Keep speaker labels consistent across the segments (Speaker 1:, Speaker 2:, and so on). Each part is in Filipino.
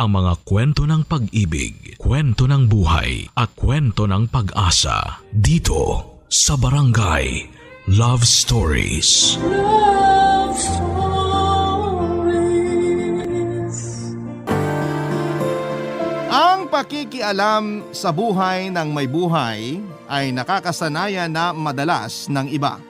Speaker 1: ang mga kwento ng pag-ibig, kwento ng buhay at kwento ng pag-asa dito sa Barangay Love Stories.
Speaker 2: Love Stories.
Speaker 3: Ang pakikialam sa buhay ng may buhay ay nakakasanayan na madalas ng iba.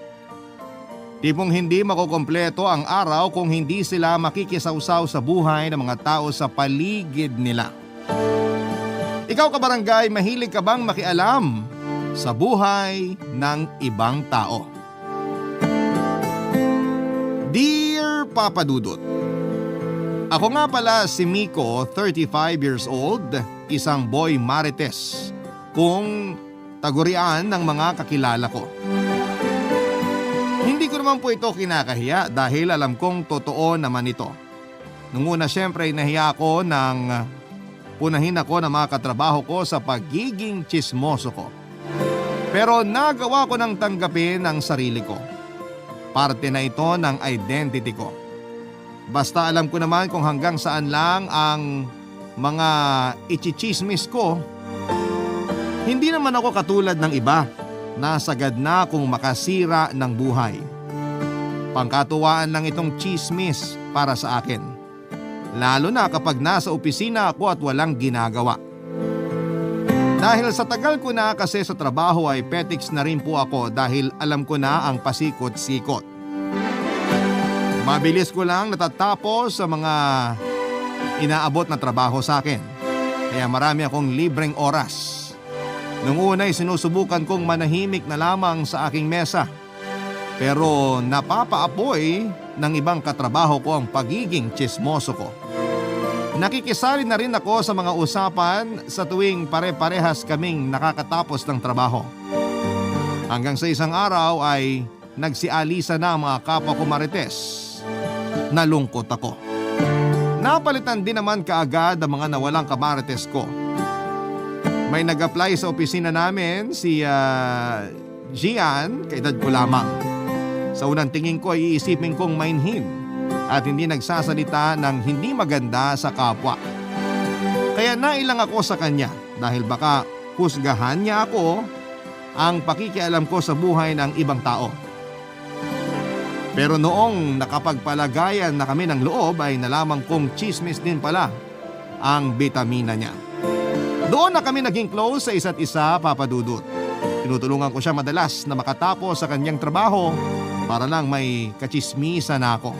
Speaker 3: Tipong hindi makukumpleto ang araw kung hindi sila makikisawsaw sa buhay ng mga tao sa paligid nila. Ikaw kabarangay, mahilig ka bang makialam sa buhay ng ibang tao? Dear Papa Dudut, ako nga pala si Miko, 35 years old, isang boy marites, kung tagurian ng mga kakilala ko. Hindi ko naman po ito kinakahiya dahil alam kong totoo naman ito. Nung una syempre nahiya ako nang punahin ako ng mga katrabaho ko sa pagiging tsismoso ko. Pero nagawa ko nang tanggapin ang sarili ko. Parte na ito ng identity ko. Basta alam ko naman kung hanggang saan lang ang mga ichichismis ko. Hindi naman ako katulad ng iba na sagad na kung makasira ng buhay. Pangkatuwaan lang itong chismis para sa akin. Lalo na kapag nasa opisina ako at walang ginagawa. Dahil sa tagal ko na kasi sa trabaho ay petics na rin po ako dahil alam ko na ang pasikot-sikot. Mabilis ko lang natatapos sa mga inaabot na trabaho sa akin. Kaya marami akong libreng oras. Nung una ay sinusubukan kong manahimik na lamang sa aking mesa. Pero napapaapoy ng ibang katrabaho ko ang pagiging tsismoso ko. Nakikisali na rin ako sa mga usapan sa tuwing pare-parehas kaming nakakatapos ng trabaho. Hanggang sa isang araw ay nagsialisa na ang mga kapwa ko marites. Nalungkot ako. Napalitan din naman kaagad ang mga nawalang kamarites ko. May nag-apply sa opisina namin si Gian, kaedad ko lamang. Sa unang tingin ko ay iisipin kong mainhin at hindi nagsasalita ng hindi maganda sa kapwa. Kaya nailang ako sa kanya dahil baka husgahan niya ako ang pakikialam ko sa buhay ng ibang tao. Pero noong nakapagpalagayan na kami ng loob ay nalaman kong chismis din pala ang bitamina niya. Doon na kami naging close sa isa't isa, Papa Dudut. Tinutulungan ko siya madalas na makatapos sa kanyang trabaho para lang may kachismisan na ako.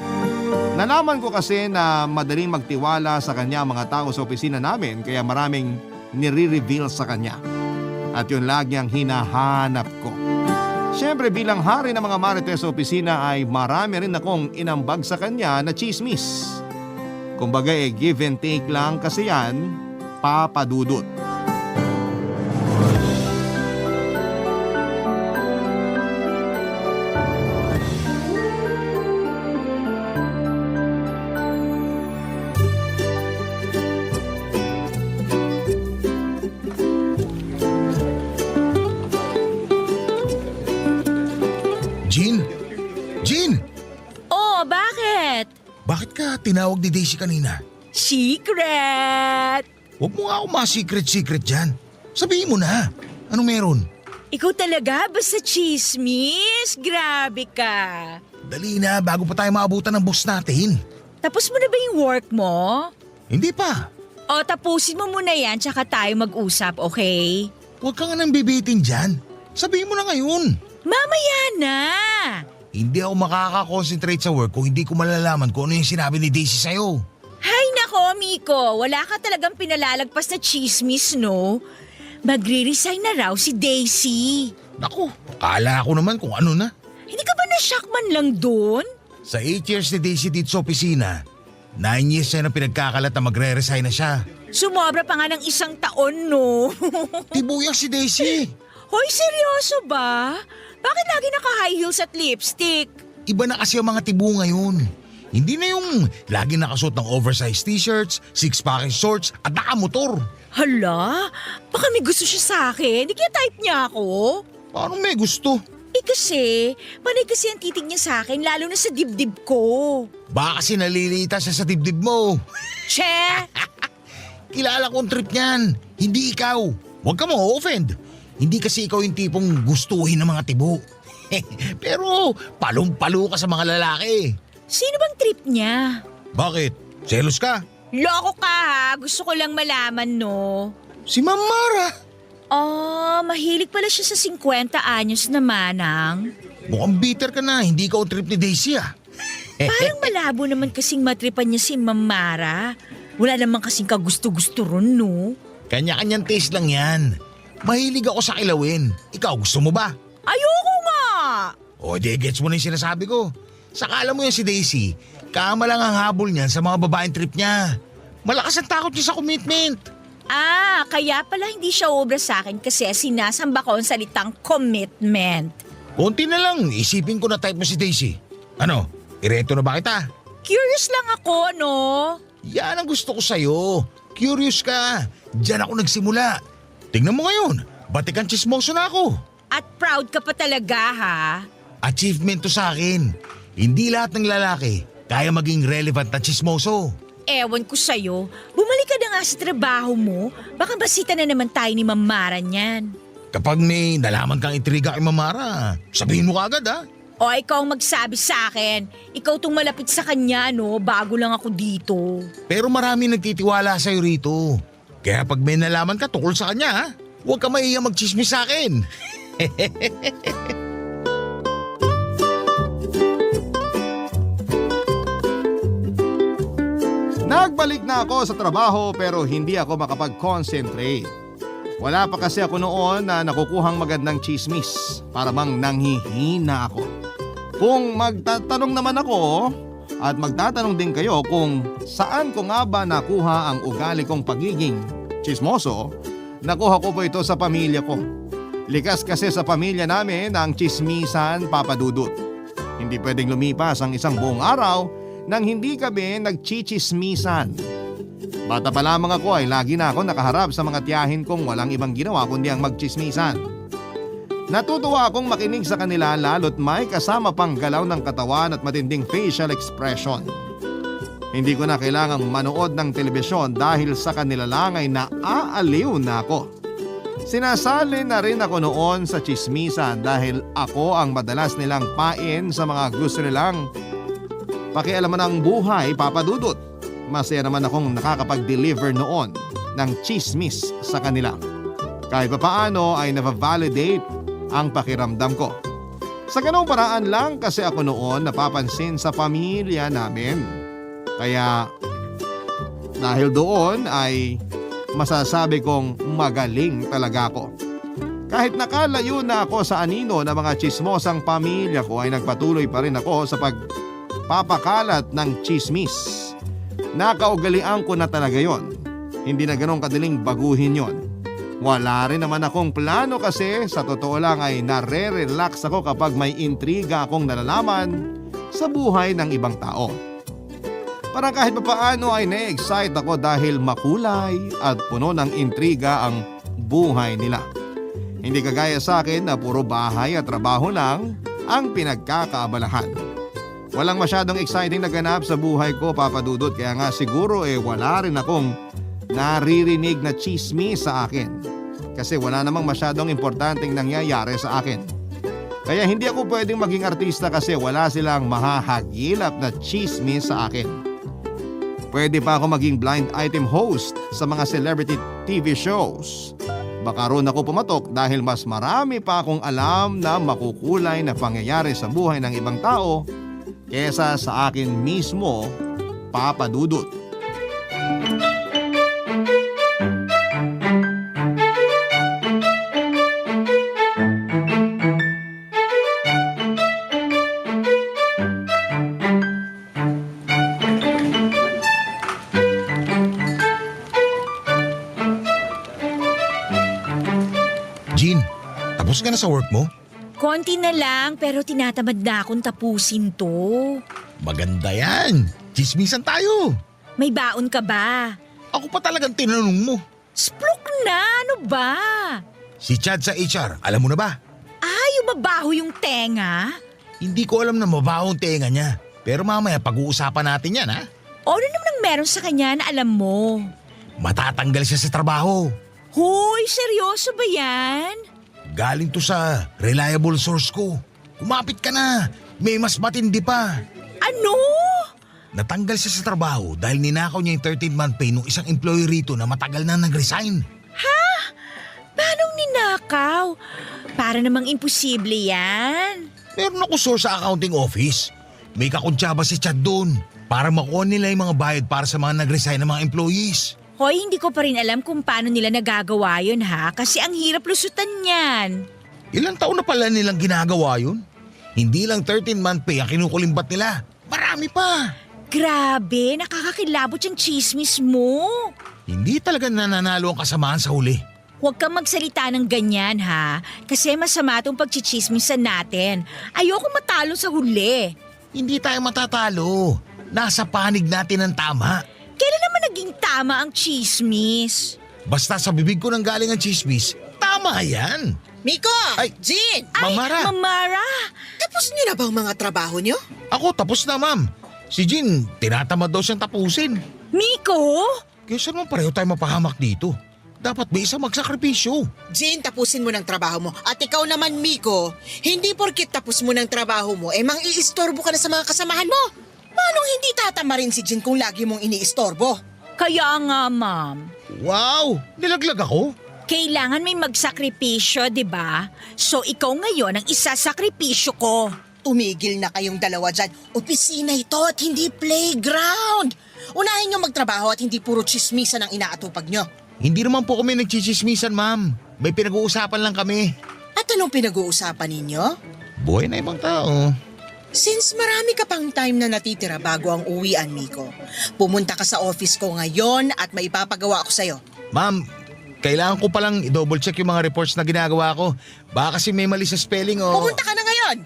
Speaker 3: Nalaman ko kasi na madaling magtiwala sa kanya mga tao sa opisina namin kaya maraming nire-reveal sa kanya. At yun lagi ang hinahanap ko. Siyempre bilang hari ng mga marites sa opisina ay marami rin akong inambag sa kanya na chismis. Kumbaga give and take lang kasi yan, Papa Dudut.
Speaker 4: Jean? Jean!
Speaker 5: Oh, bakit?
Speaker 4: Bakit ka tinawag ni Daisy kanina?
Speaker 5: Secret!
Speaker 4: Huwag mo nga ako ma-secret-secret dyan. Sabihin mo na. Anong meron?
Speaker 5: Ikaw talaga basta chismis? Grabe ka.
Speaker 4: Dali na bago pa tayo maabutan ng boss natin.
Speaker 5: Tapos mo na ba yung work mo?
Speaker 4: Hindi pa.
Speaker 5: O tapusin mo muna yan tsaka tayo mag-usap, okay?
Speaker 4: Huwag ka nga nang bibitin dyan. Sabihin mo na ngayon.
Speaker 5: Mamaya na!
Speaker 4: Hindi ako makaka-concentrate sa work kung hindi ko malalaman kung ano yung sinabi ni Daisy sa'yo.
Speaker 5: Hay nako, Miko. Wala ka talagang pinalalagpas na chismis, no? Magre-resign na raw si Daisy.
Speaker 4: Naku, kala ko naman kung ano na.
Speaker 5: Hindi ka ba na-shock man lang doon?
Speaker 4: Sa 8 years ni Daisy dito sa opisina, 9 years na pinagkakalat na magre-resign na siya.
Speaker 5: Sumobra pa nga ng 1 taon, no?
Speaker 4: Tibuyang si Daisy.
Speaker 5: Hoy, seryoso ba? Bakit lagi naka-high heels at lipstick?
Speaker 4: Iba na kasi ang mga tibo ngayon. Hindi na yung lagi nakasuot ng oversized t-shirts, six-pack shorts at nakamotor.
Speaker 5: Hala, baka may gusto siya sa akin. Hindi kaya type niya ako.
Speaker 4: Paano may gusto?
Speaker 5: Kasi, panay kasi ang titig niya sa akin lalo na sa dibdib ko.
Speaker 4: Baka kasi nalilita siya sa dibdib mo.
Speaker 5: Che!
Speaker 4: Kilala ko ang trip niyan. Hindi ikaw. Huwag ka mo offend. Hindi kasi ikaw yung tipong gustuhin ng mga tibo. Pero palong-palo ka sa mga lalaki.
Speaker 5: Sino bang trip niya?
Speaker 4: Bakit? Selos ka?
Speaker 5: Loko ka ha, gusto ko lang malaman no.
Speaker 4: Si Ma'am Mara.
Speaker 5: Mahilig pala siya sa 50 anyos na manang.
Speaker 4: Mukhang bitter ka na. Hindi ikaw ang trip ni Daisy ah.
Speaker 5: Parang malabo naman kasing matripan niya si Ma'am Mara. Wala naman kasing kagusto-gusto ron no.
Speaker 4: Kanya-kanyang taste lang yan. Mahilig ako sa kilawin. Ikaw, gusto mo ba?
Speaker 5: Ayoko nga!
Speaker 4: O di, gets mo na yung sinasabi ko. Saka alam mo yan si Daisy, kama lang ang habol niyan sa mga babaeng trip niya. Malakas ang takot niya sa commitment.
Speaker 5: Kaya pala hindi siya obra sa akin kasi sinasamba ko ang salitang commitment.
Speaker 4: Konti na lang, isipin ko na type mo si Daisy. Ano, ireto na ba kita?
Speaker 5: Curious lang ako, no?
Speaker 4: Yan ang gusto ko sa'yo. Curious ka. Diyan ako nagsimula. Tingnan mo ngayon, batikan chismoso na ako.
Speaker 5: At proud ka pa talaga, ha?
Speaker 4: Achievement to sa akin. Hindi lahat ng lalaki kaya maging relevant na chismoso.
Speaker 5: Ewan ko sa'yo. Bumalik ka na nga sa trabaho mo. Baka basita na naman tayo ni Ma'am Mara niyan.
Speaker 4: Kapag may nalaman kang intriga kay Mamara, sabihin mo kagad ha.
Speaker 5: O ikaw ang magsabi sa akin. Ikaw tong malapit sa kanya, no? Bago lang ako dito.
Speaker 4: Pero marami nagtitiwala sa'yo rito. Kaya pag may nalaman ka tukol sa kanya ha, huwag ka mahiya magchismis sa akin.
Speaker 3: Nagbalik na ako sa trabaho pero hindi ako makapag-concentrate. Wala pa kasi ako noon na nakukuhang magandang chismis para bang nanghihina ako. Kung magtatanong naman ako at magtatanong din kayo kung saan ko nga ba nakuha ang ugali kong pagiging chismoso, nakuha ko po ito sa pamilya ko. Likas kasi sa pamilya namin ang chismisan, Papa Dudut. Hindi pwedeng lumipas ang isang buong araw nang hindi kami nagchichismisan. Bata pa lamang ako ay lagi na ako nakaharap sa mga tiyahin kong walang ibang ginawa kundi ang magchismisan. Natutuwa akong makinig sa kanila lalo't may kasama pang galaw ng katawan at matinding facial expression. Hindi ko na kailangang manood ng telebisyon dahil sa kanila lang ay naaaliw na ako. Sinasali na rin ako noon sa chismisan dahil ako ang madalas nilang pain sa mga gusto nilang pakialaman ng buhay, Papa Dudut. Masaya naman akong nakakapag-deliver noon ng chismis sa kanila. Kahit papaano ay na-validate ang pakiramdam ko. Sa ganong paraan lang kasi ako noon napapansin sa pamilya namin. Kaya dahil doon ay masasabi kong magaling talaga ako. Kahit nakalayo na ako sa anino ng mga chismosang pamilya ko ay nagpatuloy pa rin ako sa pagpapakalat ng chismis. Nakaugalian ko na talaga yon. Hindi na ganong kadaling baguhin yon. Wala rin naman akong plano kasi sa totoo lang ay nare-relax ako kapag may intriga akong nalalaman sa buhay ng ibang tao. Parang kahit papaano ay na-excite ako dahil makulay at puno ng intriga ang buhay nila. Hindi kagaya sa akin na puro bahay at trabaho lang ang pinagkakaabalahan. Walang masyadong exciting na ganap sa buhay ko, Papa Dudut, kaya nga siguro wala rin akong naririnig na chismis sa akin. Kasi wala namang masyadong importanteng nangyayari sa akin. Kaya hindi ako pwedeng maging artista kasi wala silang mahahagilap na chismis sa akin. Pwede pa ako maging blind item host sa mga celebrity TV shows. Baka roon ako pumatok dahil mas marami pa akong alam na makukulay na pangyayari sa buhay ng ibang tao kesa sa akin mismo, Papa Dudut.
Speaker 4: Jean, tapos ka na sa work mo?
Speaker 5: Konti na lang pero tinatamad na akong tapusin to.
Speaker 4: Maganda yan. Chismisan tayo.
Speaker 5: May baon ka ba?
Speaker 4: Ako pa talagang tinanong mo.
Speaker 5: Splok na, ano ba?
Speaker 4: Si Chad sa HR, alam mo na ba?
Speaker 5: Yung mabaho yung tenga?
Speaker 4: Hindi ko alam na mabahong tenga niya. Pero mamaya pag-uusapan natin yan ha.
Speaker 5: O ano naman ang meron sa kanya na alam mo?
Speaker 4: matatanggal siya sa trabaho.
Speaker 5: Hoy, seryoso ba yan?
Speaker 4: Galing to sa reliable source ko. Kumapit ka na, may mas matindi pa.
Speaker 5: Ano?
Speaker 4: Natanggal siya sa trabaho dahil ninakaw niya yung 13-month pay ng isang employee rito na matagal na nag-resign.
Speaker 5: Paano ninakaw? Para namang imposible yan.
Speaker 4: Meron ako source sa accounting office. May kakuntsaba si Chad doon para makuha nila yung mga bayad para sa mga nag-resign ng mga employees.
Speaker 5: Hoy, hindi ko pa rin alam kung paano nila nagagawa yun ha, kasi ang hirap lusutan yan.
Speaker 4: Ilang taon na pala nilang ginagawa yun? Hindi lang 13-month pay ang kinukulimbat nila. Marami pa.
Speaker 5: Grabe, nakakakilabot yung chismis mo.
Speaker 4: Hindi talaga nananalo ang kasamaan sa huli.
Speaker 5: Huwag kang magsalita ng ganyan ha, kasi masama itong pagchichismisan natin. Ayoko matalo sa huli.
Speaker 4: Hindi tayo matatalo. Nasa panig natin ang tama.
Speaker 5: Kailan naman naging tama ang chismis?
Speaker 4: Basta sa bibig ko nang galing ang chismis, tama yan.
Speaker 6: Miko!
Speaker 4: Ay,
Speaker 6: Jean!
Speaker 4: Mamara.
Speaker 5: Mamara!
Speaker 6: Tapos niyo na ba ang mga trabaho niyo?
Speaker 4: Ako tapos na, ma'am. Si Jean, tinatamad daw siyang tapusin.
Speaker 5: Miko?
Speaker 4: Kaya saan mo pareho tayo mapahamak dito? Dapat may isang magsakripisyo.
Speaker 6: Jean, tapusin mo ng trabaho mo. At ikaw naman, Miko, hindi porkit tapos mo ng trabaho mo, mang-iistorbo ka na sa mga kasamahan mo. Paano hindi tatama rin si Jean kung lagi mong iniistorbo?
Speaker 5: Kaya nga, ma'am.
Speaker 4: Wow! Nilaglag ako?
Speaker 5: Kailangan may magsakripisyo, di ba? So ikaw ngayon ang isasakripisyo ko.
Speaker 6: Tumigil na kayong dalawa dyan. Opisina ito at hindi playground. Unahin niyo magtrabaho at hindi puro chismisan ang inaatupag niyo.
Speaker 4: Hindi naman po kami nagchichismisan, ma'am. May pinag-uusapan lang kami.
Speaker 6: At anong pinag-uusapan ninyo?
Speaker 4: Buhay na ibang tao.
Speaker 6: Since marami ka pang time na natitira bago ang uwian, Miko, pumunta ka sa office ko ngayon at may ipapagawa ko sa'yo.
Speaker 4: Ma'am, kailangan ko palang i-double check yung mga reports na ginagawa ko. Baka kasi may mali sa spelling o...
Speaker 6: Pumunta ka na ngayon!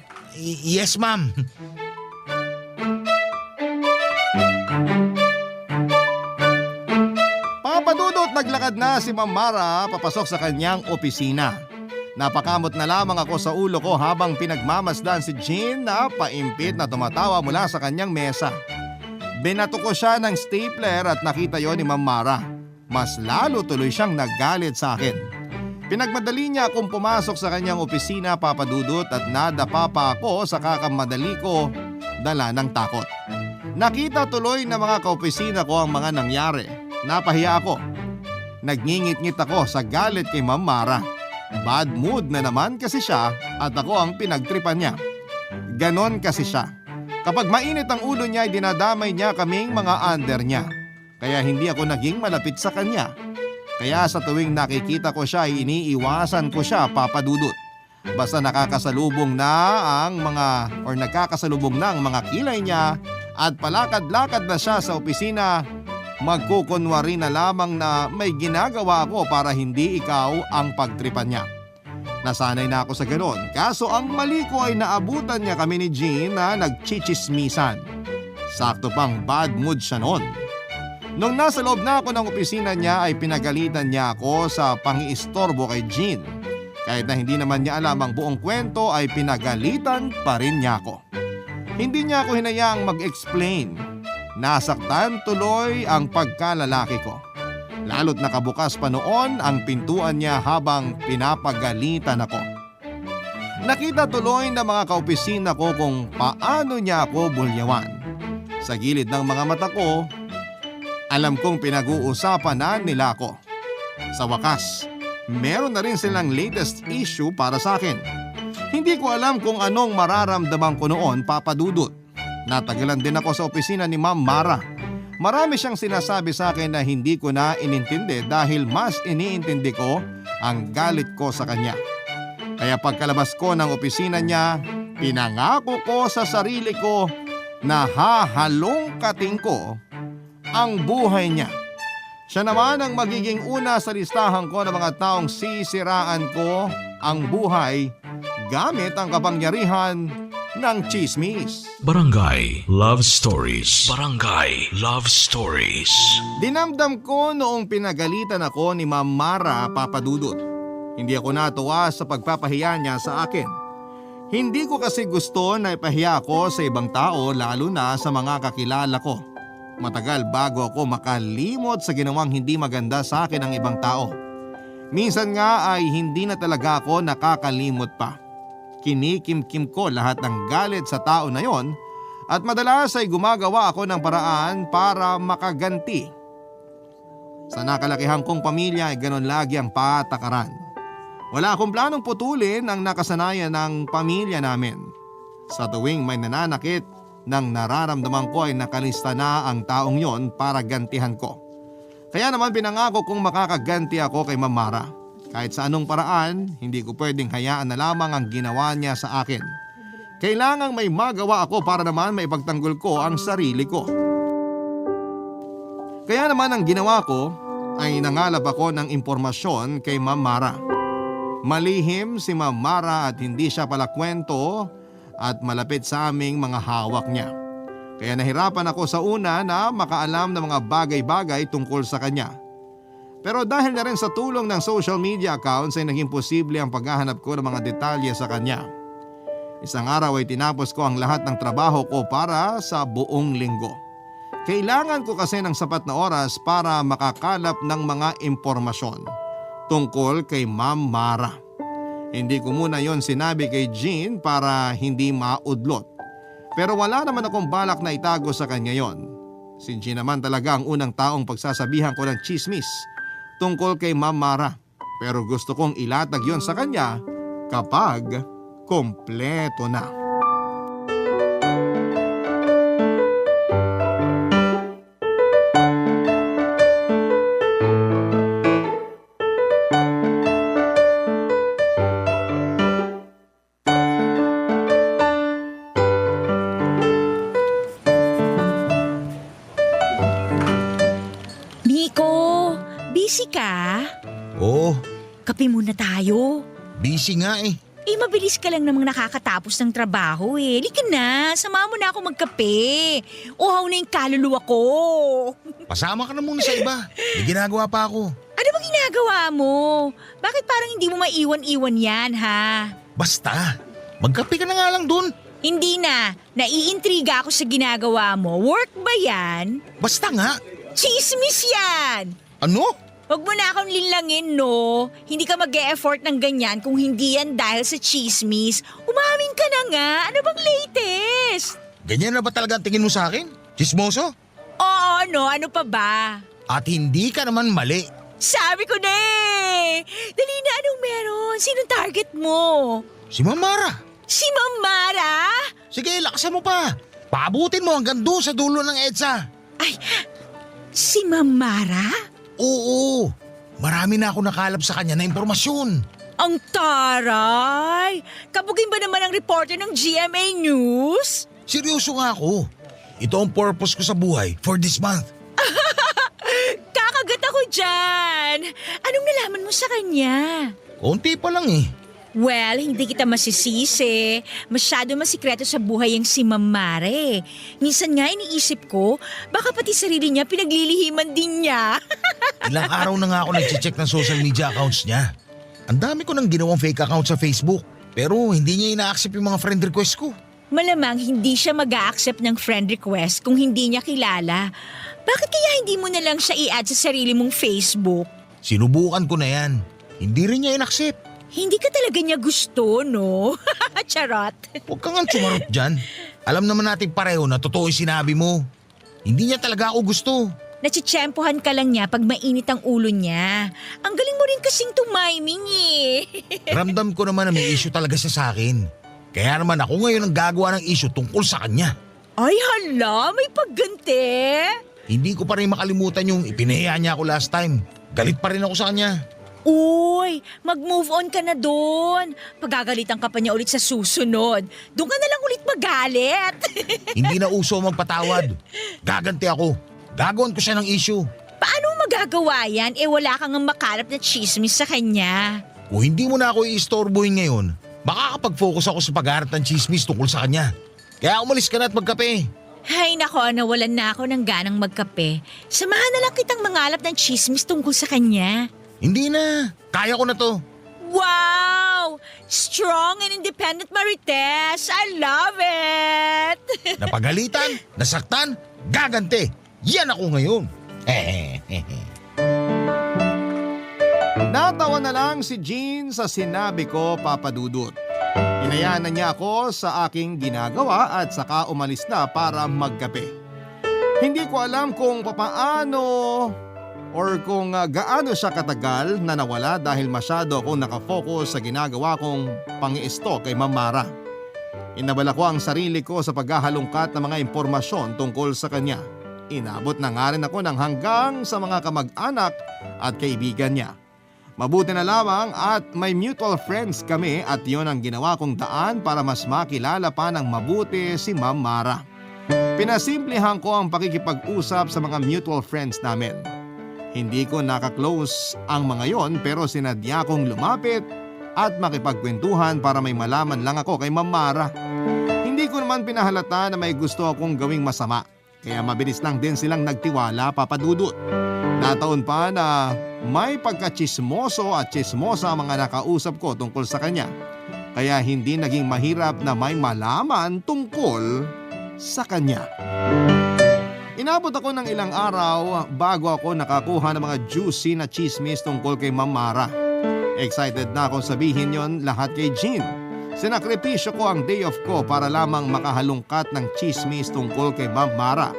Speaker 4: Yes, ma'am.
Speaker 3: Papadudot naglakad na si Ma'am Mara papasok sa kanyang opisina. Napakamot na lamang ako sa ulo ko habang pinagmamasdan si Jean na paimpit na tumatawa mula sa kanyang mesa. Binato ko siya ng stapler at nakita yon ni Ma'am Mara. Mas lalo tuloy siyang naggalit sa akin. Pinagmadali niya akong pumasok sa kanyang opisina, Papadudot, at nadapa pa ako sa kakamadali ko dala ng takot. Nakita tuloy ng mga kaopisina ko ang mga nangyari. Napahiya ako. Nagngingit-ngit ako sa galit kay Ma'am Mara. Bad mood na naman kasi siya at ako ang pinagtripan niya. Ganon kasi siya. Kapag mainit ang ulo niya ay dinadamay niya kaming mga under niya. Kaya hindi ako naging malapit sa kanya. Kaya sa tuwing nakikita ko siya ay iniiwasan ko siya, Papadudot. Basta nakakasalubong na ang nagkakasalubong na ang mga kilay niya at palakad-lakad na siya sa opisina, magkukunwari na lamang na may ginagawa ako para hindi ikaw ang pagtripan niya. Nasanay na ako sa ganon, kaso ang mali ko ay naabutan niya kami ni Jean na nagchichismisan. Sakto pang bad mood siya noon. Nung nasa loob na ako ng opisina niya ay pinagalitan niya ako sa pangiistorbo kay Jean. Kahit na hindi naman niya alam ang buong kwento ay pinagalitan pa rin niya ako. Hindi niya ako hinayaang mag-explain. Nasaktan tuloy ang pagkalalaki ko. Lalo't nakabukas pa noon ang pintuan niya habang pinapagalitan ako. Nakita tuloy ng mga kaopisina ko kung paano niya ako bulyawan. Sa gilid ng mga mata ko, alam kong pinag-uusapan na nila ako. Sa wakas, meron na rin silang latest issue para sa akin. Hindi ko alam kung anong mararamdaman ko noon, Papadudot. Natagalan din ako sa opisina ni Ma'am Mara. Marami siyang sinasabi sa akin na hindi ko na inintindi dahil mas iniintindi ko ang galit ko sa kanya. Kaya pagkalabas ko ng opisina niya, pinangako ko sa sarili ko na hahalongkating ko ang buhay niya. Siya naman ang magiging una sa listahan ko ng mga taong sisiraan ko ang buhay gamit ang kapangyarihan ng chismis.
Speaker 1: Barangay Love Stories. Barangay Love Stories.
Speaker 3: Dinamdam ko noong pinagalitan ako ni Ma'am Mara, Papadudot. Hindi ako natuwa sa pagpapahiya niya sa akin. Hindi ko kasi gusto na ipahiya ako sa ibang tao, lalo na sa mga kakilala ko. matagal bago ako makalimot sa ginawang hindi maganda sa akin ng ibang tao. Minsan nga ay hindi na talaga ako nakakalimot pa. Kinikimkim ko lahat ng galit sa tao na yon at madalas ay gumagawa ako ng paraan para makaganti. Sa nakalakihan kong pamilya ay ganon lagi ang patakaran. Wala akong planong putulin ang nakasanayan ng pamilya namin. Sa tuwing may nananakit, nang nararamdaman ko ay nakalista na ang taong yon para gantihan ko. Kaya naman pinangako kong makakaganti ako kay Ma'am Mara. Kahit sa anong paraan, hindi ko pwedeng hayaan na lamang ang ginawa niya sa akin. Kailangang may magawa ako para naman maipagtanggol ko ang sarili ko. Kaya naman ang ginawa ko ay nangalap ako ng impormasyon kay Ma'am Mara. Malihim si Ma'am Mara at hindi siya pala kwento at malapit sa aming mga hawak niya. Kaya nahirapan ako sa una na makaalam ng mga bagay-bagay tungkol sa kanya. Pero dahil na rin sa tulong ng social media accounts ay naging posible ang paghahanap ko ng mga detalye sa kanya. Isang araw ay tinapos ko ang lahat ng trabaho ko para sa buong linggo. Kailangan ko kasi ng sapat na oras para makakalap ng mga impormasyon tungkol kay Ma'am Mara. Hindi ko muna yon sinabi kay Jean para hindi maudlot. Pero wala naman akong balak na itago sa kanya yon. Si Jean naman talaga ang unang taong pagsasabihan ko ng chismis tungkol kay Ma'am Mara. Pero gusto kong ilatag yon sa kanya kapag kompleto na.
Speaker 5: Miko, busy ka?
Speaker 4: Oo,
Speaker 5: Kape muna tayo.
Speaker 4: busy nga eh.
Speaker 5: Mabilis ka lang namang nakakatapos ng trabaho eh. Lika na, sama mo na ako magkape. Uhaw na yung kaluluwa ko.
Speaker 4: Pasama ka na muna sa iba. May ginagawa pa ako.
Speaker 5: Ano bang ginagawa mo? Bakit parang hindi mo maiwan-iwan yan, ha?
Speaker 4: Basta, magkape ka na nga lang dun.
Speaker 5: Hindi na. Naiintriga ako sa ginagawa mo. Work ba yan?
Speaker 4: Basta nga.
Speaker 5: Chismis yan!
Speaker 4: Ano?
Speaker 5: Huwag mo na akong linlangin, no? Hindi ka mag-e-effort ng ganyan kung hindi yan dahil sa chismis. Umamin ka na nga. Ano bang latest?
Speaker 4: Ganyan na ba talaga ang tingin mo sa akin? Chismoso?
Speaker 5: Oo, no? Ano pa ba?
Speaker 4: At hindi ka naman mali.
Speaker 5: Sabi ko na eh! Dali na, anong meron? Sinong target mo?
Speaker 4: Si Ma'am Mara.
Speaker 5: Si Ma'am Mara?
Speaker 4: Sige, lakasan mo pa. Paabutin mo hanggang doon sa dulo ng EDSA.
Speaker 5: Ay, si Ma'am Mara?
Speaker 4: Oo, marami na ako nakalap sa kanya na impormasyon.
Speaker 5: Ang taray! Kabugin ba naman ang reporter ng GMA News?
Speaker 4: Seryoso nga ako. Ito ang purpose ko sa buhay for this month.
Speaker 5: Kakagat ako dyan! Anong nalaman mo sa kanya?
Speaker 4: Konti pa lang eh.
Speaker 5: Well, hindi kita masisisi. Masyado masikreto sa buhay yung si Ma'am Mare. Minsan nga iniisip ko, baka pati sarili niya pinaglilihiman din niya.
Speaker 4: Ilang araw na nga ako nag-check ng social media accounts niya. Ang dami ko nang ginawang fake account sa Facebook. Pero hindi niya ina-accept yung mga friend request ko.
Speaker 5: Malamang hindi siya mag-a-accept ng friend request kung hindi niya kilala. Bakit kaya hindi mo na lang siya i-add sa sarili mong Facebook?
Speaker 4: Sinubukan ko na yan. Hindi rin niya in-accept.
Speaker 5: Hindi ka talaga niya gusto, no? Charot.
Speaker 4: Huwag kang nga sumarot dyan. Alam naman natin pareho na totoo yung sinabi mo. Hindi niya talaga ako gusto.
Speaker 5: Natsitsyempohan ka lang niya pag mainit ang ulo niya. Ang galing mo rin kasing tumiming eh.
Speaker 4: Ramdam ko naman na may issue talaga siya sa akin. Kaya naman ako ngayon ang gagawa ng issue tungkol sa kanya.
Speaker 5: Ay hala, may pagganti.
Speaker 4: Hindi ko pa rin makalimutan yung ipinahiya niya ako last time. Galit pa rin ako sa kanya.
Speaker 5: Uy, mag-move on ka na doon. Pagagalitan ka pa niya ulit sa susunod. Doon ka na lang ulit magalit.
Speaker 4: Hindi na uso magpatawad. Gaganti ako. Gagawin ko siya ng issue.
Speaker 5: Paano mo magagawa yan? Wala kang makalap na chismis sa kanya.
Speaker 4: Kung hindi mo na ako i-istorbohin ngayon, makakapag-focus ako sa pagharap ng chismis tungkol sa kanya. Kaya umalis ka na at magkape.
Speaker 5: Hay nako, nawalan na ako ng ganang magkape. Samahan na lang kitang mangalap ng chismis tungkol sa kanya.
Speaker 4: Hindi na. Kaya ko na to.
Speaker 5: Wow! Strong and independent Marites! I love it!
Speaker 4: Napagalitan, nasaktan, gaganti. Yan ako ngayon.
Speaker 3: Natawa na lang si Jean sa sinabi ko, Papa Dudut. Hinayaan na niya ako sa aking ginagawa at saka umalis na para magkape. Hindi ko alam kung papaano or kung gaano siya katagal na nawala dahil masyado akong nakafocus sa ginagawa kong pang-i-stalk kay Ma'am Mara. Inabala ko ang sarili ko sa paghahalungkat ng mga impormasyon tungkol sa kanya. Inabot na nga rin ako ng hanggang sa mga kamag-anak at kaibigan niya. Mabuti na lamang at may mutual friends kami at yon ang ginawa kong daan para mas makilala pa ng mabuti si Ma'am Mara. Pinasimplihan ko ang pakikipag-usap sa mga mutual friends namin. Hindi ko nakaklose ang mga yon pero sinadya kong lumapit at makipagkwentuhan para may malaman lang ako kay Ma'am Mara. Hindi ko naman pinahalata na may gusto akong gawing masama. Kaya mabilis lang din silang nagtiwala, Papa Dudut. Nataon pa na may pagkachismoso at chismosa ang mga nakausap ko tungkol sa kanya. Kaya hindi naging mahirap na may malaman tungkol sa kanya. Inabot ako ng ilang araw bago ako nakakuha ng mga juicy na chismis tungkol kay Ma'am Mara. Excited na akong sabihin yon lahat kay Jean. Sinakripisyo ko ang day off ko para lamang makahalungkat ng chismis tungkol kay Ma'am Mara.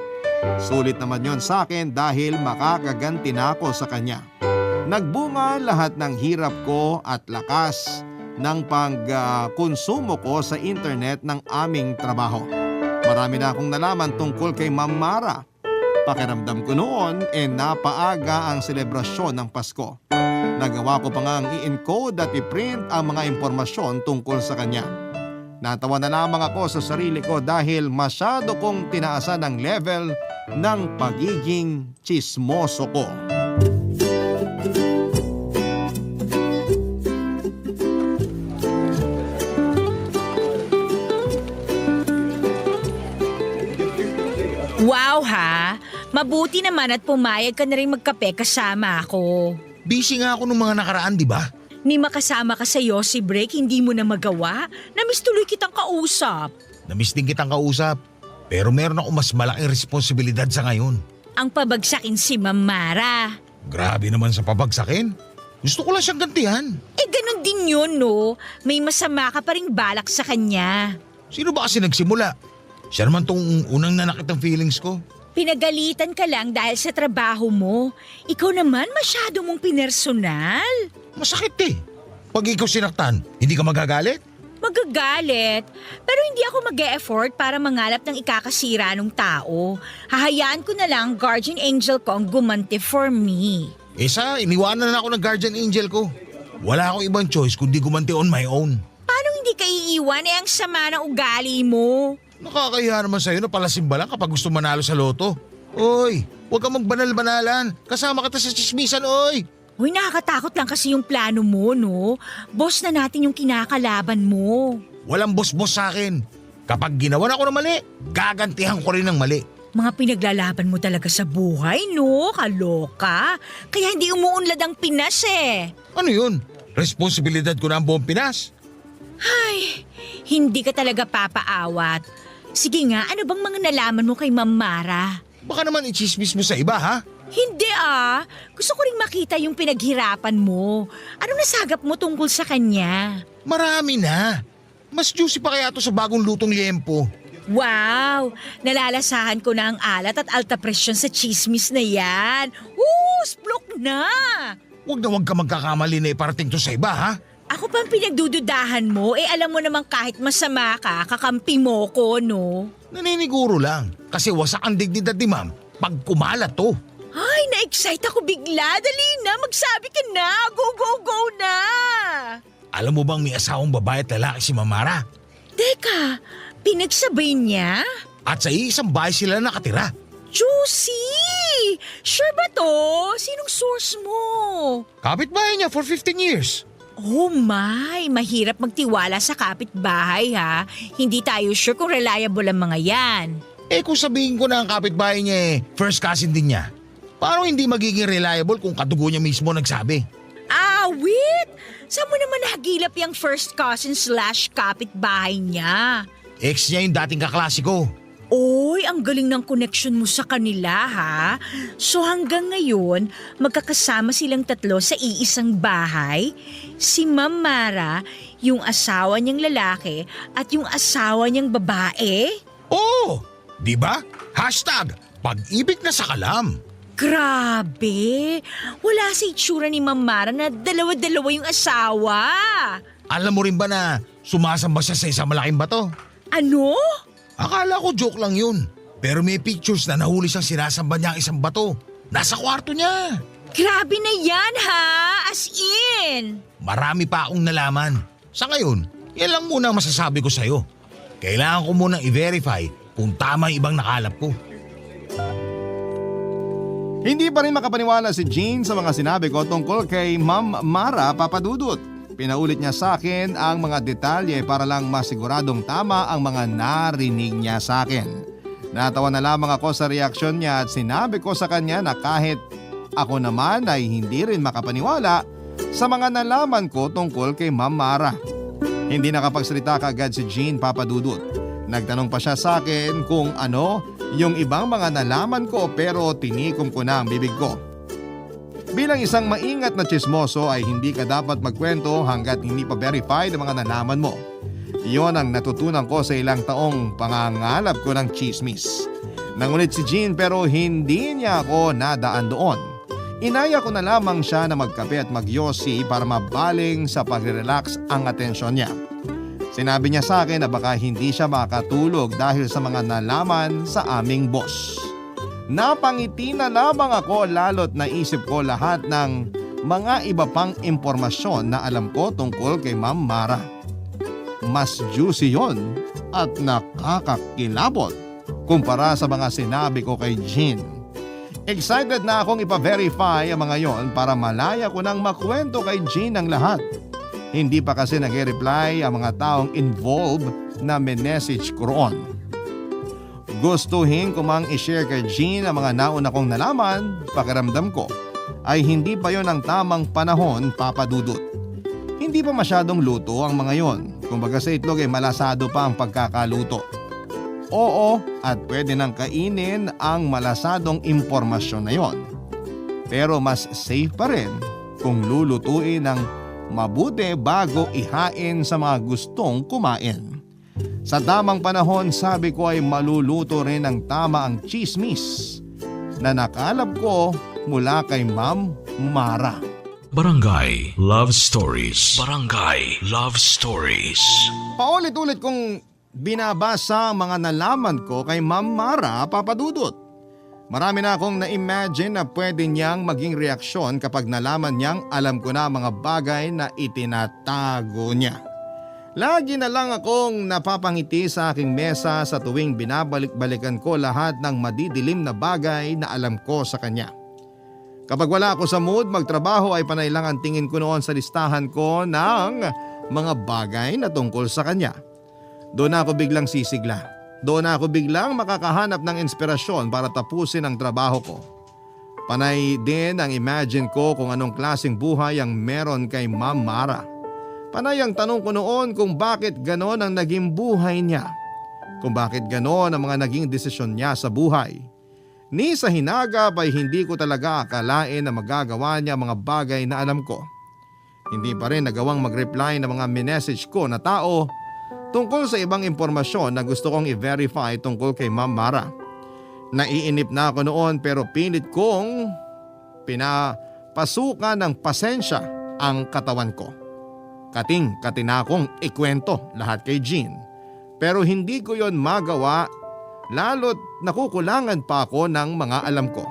Speaker 3: Sulit naman yon sa akin dahil makakaganti na ako sa kanya. Nagbunga lahat ng hirap ko at lakas ng pagkonsumo ko sa internet ng aming trabaho. Marami na akong nalaman tungkol kay Ma'am Mara. Pakiramdam ko noon napaaga ang selebrasyon ng Pasko. Nagawa ko pa nga ang i-encode at i-print ang mga impormasyon tungkol sa kanya. Natawa na lamang ako sa sarili ko dahil masyado kong tinaasan ang level ng pagiging chismoso ko.
Speaker 5: Wow ha! Mabuti naman at pumayag ka na rin magkape kasama ako.
Speaker 4: Busy nga ako nung mga nakaraan, di ba?
Speaker 5: Ni makasama ka sa Yossi Break, hindi mo na magawa? Namiss tuloy kitang kausap.
Speaker 4: Namiss din kitang kausap. Pero meron ako mas malaking responsibilidad sa ngayon.
Speaker 5: Ang pabagsakin si Ma'am Mara.
Speaker 4: Grabe naman sa pabagsakin. Gusto ko lang siyang gantihan.
Speaker 5: Ganun din yun, no? May masama ka pa ring balak sa kanya.
Speaker 4: Sino ba kasi nagsimula? Siya naman tong unang nanakit ang feelings ko.
Speaker 5: Pinagalitan ka lang dahil sa trabaho mo. Ikaw naman masyado mong pinersonal.
Speaker 4: Masakit eh. Pag ikaw sinaktan, hindi ka magagalit?
Speaker 5: Magagalit. Pero hindi ako mag-e-effort para mangalap ng ikakasira ng tao. Hahayaan ko na lang guardian angel ko ang gumanti for me.
Speaker 4: Iniwanan na ako ng guardian angel ko. Wala akong ibang choice kundi gumanti on my own.
Speaker 5: Paano hindi ka iiwan ang sama ng ugali mo?
Speaker 4: Nakakahiya naman sa'yo na palasimba lang kapag gusto manalo sa loto. Oy, huwag kang magbanal-banalan. Kasama kita sa chismisan, oy.
Speaker 5: Uy, nakakatakot lang kasi yung plano mo, no? Boss na natin yung kinakalaban mo.
Speaker 4: Walang boss-boss sa akin. Kapag ginawan ako ng mali, gagantihan ko rin ng mali.
Speaker 5: Mga pinaglalaban mo talaga sa buhay, no? Kaloka. Kaya hindi umuunlad ang Pinas eh.
Speaker 4: Ano yun? Responsibilidad ko na ang buong Pinas.
Speaker 5: Ay, hindi ka talaga papaawat. Sige nga, ano bang mga nalaman mo kay Ma'am Mara?
Speaker 4: Baka naman i-chismis mo sa iba, ha?
Speaker 5: Hindi Gusto ko ring makita yung pinaghirapan mo. Anong nasagap mo tungkol sa kanya?
Speaker 4: Marami na. Mas juicy pa kaya to sa bagong lutong liempo.
Speaker 5: Wow! Nalalasahan ko na ang alat at alta presyon sa chismis na yan. Splok na!
Speaker 4: Huwag na huwag ka magkakamali na iparating to sa iba, ha?
Speaker 5: Ako pang pinagdududahan mo, alam mo namang kahit masama ka, kakampi mo ko, no?
Speaker 4: Naniniguro lang. Kasi wasak ang dignidad ni ma'am pag kumalat to.
Speaker 5: Ay, na-excite ako bigla. Dali na, magsabi ka na. Go, go, go na!
Speaker 4: Alam mo bang may asawang babae at lalaki si Ma'am Mara?
Speaker 5: Teka, pinagsabay niya?
Speaker 4: At sa iisang bahay sila nakatira.
Speaker 5: Juicy! Sure ba to? Sinong source mo?
Speaker 4: Kapitbahay niya for 15 years.
Speaker 5: Oh my, mahirap magtiwala sa kapitbahay ha. Hindi tayo sure kung reliable ang mga yan.
Speaker 4: Kung sabihin ko na ang kapitbahay niya first cousin din niya. Paano hindi magiging reliable kung kadugo niya mismo nagsabi?
Speaker 5: Wait! Saan mo naman nahagilap yung first cousin / kapitbahay niya?
Speaker 4: Ex niya yung dating kaklase ko.
Speaker 5: Oy, ang galing ng connection mo sa kanila ha. So hanggang ngayon, magkakasama silang tatlo sa iisang bahay? Si Ma'am Mara, yung asawa niyang lalaki at yung asawa niyang babae?
Speaker 4: Oo, di ba? Hashtag, pag-ibig na sa kalam.
Speaker 5: Grabe! Wala sa itsura ni Ma'am Mara na dalawa-dalawa yung asawa.
Speaker 4: Alam mo rin ba na sumasamba siya sa isang malaking bato?
Speaker 5: Ano?
Speaker 4: Akala ko joke lang yun. Pero may pictures na nahuli siyang sinasamba niya ang isang bato. Nasa kwarto niya.
Speaker 5: Grabe na yan ha! As in!
Speaker 4: Marami pa akong nalaman. Sa ngayon, yan lang muna ang masasabi ko sa'yo. Kailangan ko munang i-verify kung tama yung ibang nakalap ko.
Speaker 3: Hindi pa rin makapaniwala si Jean sa mga sinabi ko tungkol kay Ma'am Mara Papadudut. Pinaulit niya sa akin ang mga detalye para lang masiguradong tama ang mga narinig niya sa akin. Natawa na lamang ako sa reaksyon niya at sinabi ko sa kanya na kahit ako naman ay hindi rin makapaniwala sa mga nalaman ko tungkol kay Ma'am Mara. Hindi nakapagsalita kaagad si Jean Papadudut. Nagtanong pa siya sa akin kung ano yung ibang mga nalaman ko pero tinikom ko na ang bibig ko. Bilang isang maingat na tsismoso ay hindi ka dapat magkwento hanggat hindi pa verified ang mga nalaman mo. Iyon ang natutunan ko sa ilang taong pangangalap ko ng chismis. Nangunit si Jean pero hindi niya ako nadaan doon. Inaya ko na lamang siya na magkape at magyosi para mabaling sa pagre-relax ang atensyon niya. Sinabi niya sa akin na baka hindi siya makatulog dahil sa mga nalaman sa aming boss. Napangiti na lamang ako lalo't naisip ko lahat ng mga iba pang impormasyon na alam ko tungkol kay Ma'am Mara. Mas juicy yon at nakakakilabot kumpara sa mga sinabi ko kay Jean. Excited na akong ipa-verify ang mga yon para malaya ko nang makwento kay Jean ang lahat. Hindi pa kasi nag-reply ang mga taong involved na message ko roon. Gustuhin ko mang i-share kay Jean ang mga nauna kong nalaman, pakiramdam ko ay hindi pa yon ang tamang panahon, Papadudut. Hindi pa masyadong luto ang mga yon. Kumbaga sa itlog ay malasado pa ang pagkakaluto. Oo, at pwede nang kainin ang malasadong impormasyon na yon. Pero mas safe pa rin kung lulutuin ng mabuti bago ihain sa mga gustong kumain. Sa tamang panahon, sabi ko ay maluluto rin ng tama ang chismis na nakalap ko mula kay Ma'am Mara.
Speaker 1: Barangay Love Stories. Barangay Love Stories.
Speaker 3: Paulit-ulit kong binabasa ang mga nalaman ko kay Ma'am Mara Papadudut. Marami na akong na-imagine na pwede niyang maging reaksyon kapag nalaman niyang alam ko na mga bagay na itinatago niya. Lagi na lang akong napapangiti sa aking mesa sa tuwing binabalik-balikan ko lahat ng madidilim na bagay na alam ko sa kanya. Kapag wala ako sa mood magtrabaho ay panay lang ang tingin ko noon sa listahan ko ng mga bagay na tungkol sa kanya. Doon ako biglang sisigla. Doon ako biglang makakahanap ng inspirasyon para tapusin ang trabaho ko. Panay din ang imagine ko kung anong klaseng buhay ang meron kay Ma'am Mara. Panay ang tanong ko noon kung bakit ganon ang naging buhay niya. Kung bakit ganon ang mga naging desisyon niya sa buhay. Ni sa hinagap ay hindi ko talaga akalain na magagawa niya mga bagay na alam ko. Hindi pa rin nagawang mag-reply ng mga message ko na tao tungkol sa ibang impormasyon na gusto kong i-verify tungkol kay Ma'am Mara. Naiinip na ako noon pero pilit kong pinapasukan ng pasensya ang katawan ko. Kating-katina akong ikwento lahat kay Jean. Pero hindi ko yon magawa lalo't nakukulangan pa ako ng mga alam ko.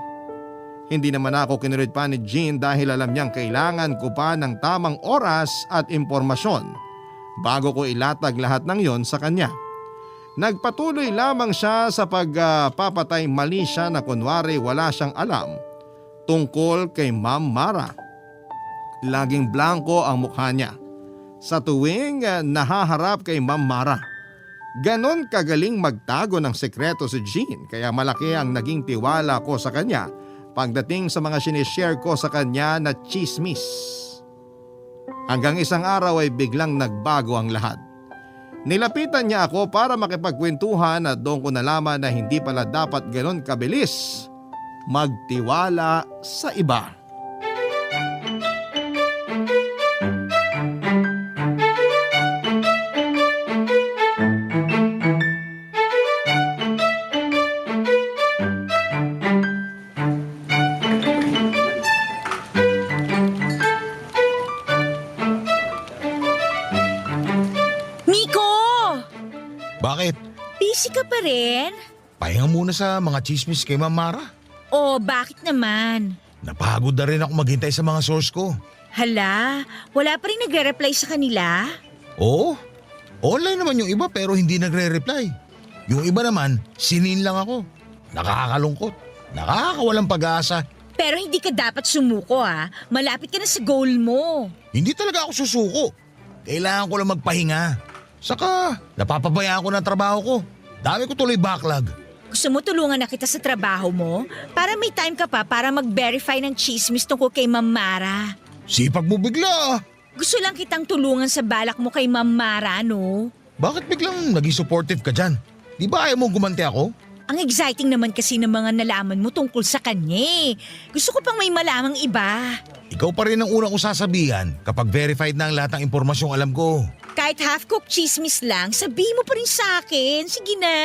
Speaker 3: Hindi naman ako kinulit pa ni Jean dahil alam niyang kailangan ko pa ng tamang oras at impormasyon bago ko ilatag lahat ng yon sa kanya. Nagpatuloy lamang siya sa pagpapatay mali siya na kunwari wala siyang alam tungkol kay Ma'am Mara. Laging blanko ang mukha niya sa tuwing nahaharap kay Ma'am Mara. Ganon kagaling magtago ng sekreto si Jean kaya malaki ang naging tiwala ko sa kanya pagdating sa mga sinishare ko sa kanya na chismis. Hanggang isang araw ay biglang nagbago ang lahat. Nilapitan niya ako para makipagkwentuhan at doon ko nalaman na hindi pala dapat ganon kabilis magtiwala sa iba.
Speaker 5: Miko!
Speaker 4: Bakit?
Speaker 5: Busy ka pa rin?
Speaker 4: Pahinga muna sa mga chismis kay Ma'am Mara.
Speaker 5: O bakit naman?
Speaker 4: Napagod na rin ako maghintay sa mga source ko.
Speaker 5: Hala, wala pa rin nagre-reply sa kanila?
Speaker 4: Oo, online naman yung iba pero hindi nagre-reply. Yung iba naman, sinin lang ako. Nakakalungkot, nakakawalang pag-asa.
Speaker 5: Pero hindi ka dapat sumuko ha. Malapit ka na sa goal mo.
Speaker 4: Hindi talaga ako susuko. Kailangan ko lang magpahinga. Saka, napapabayaan ko ng trabaho ko. Dami ko tuloy backlog.
Speaker 5: Gusto mo tulungan na kita sa trabaho mo? Para may time ka pa para mag-verify ng chismis tungkol kay Ma'am Mara.
Speaker 4: Sipag mo bigla.
Speaker 5: Gusto lang kitang tulungan sa balak mo kay Ma'am Mara, no?
Speaker 4: Bakit biglang naging supportive ka dyan? Di ba ayaw mong gumanti ako?
Speaker 5: Ang exciting naman kasi ng mga nalaman mo tungkol sa kanya eh. Gusto ko pang may malamang iba.
Speaker 4: Ikaw pa rin ang unang kong sasabihan kapag verified na ang lahat ng impormasyong alam ko.
Speaker 5: Kahit half-cooked chismis lang, sabihin mo pa rin sa akin. Sige na.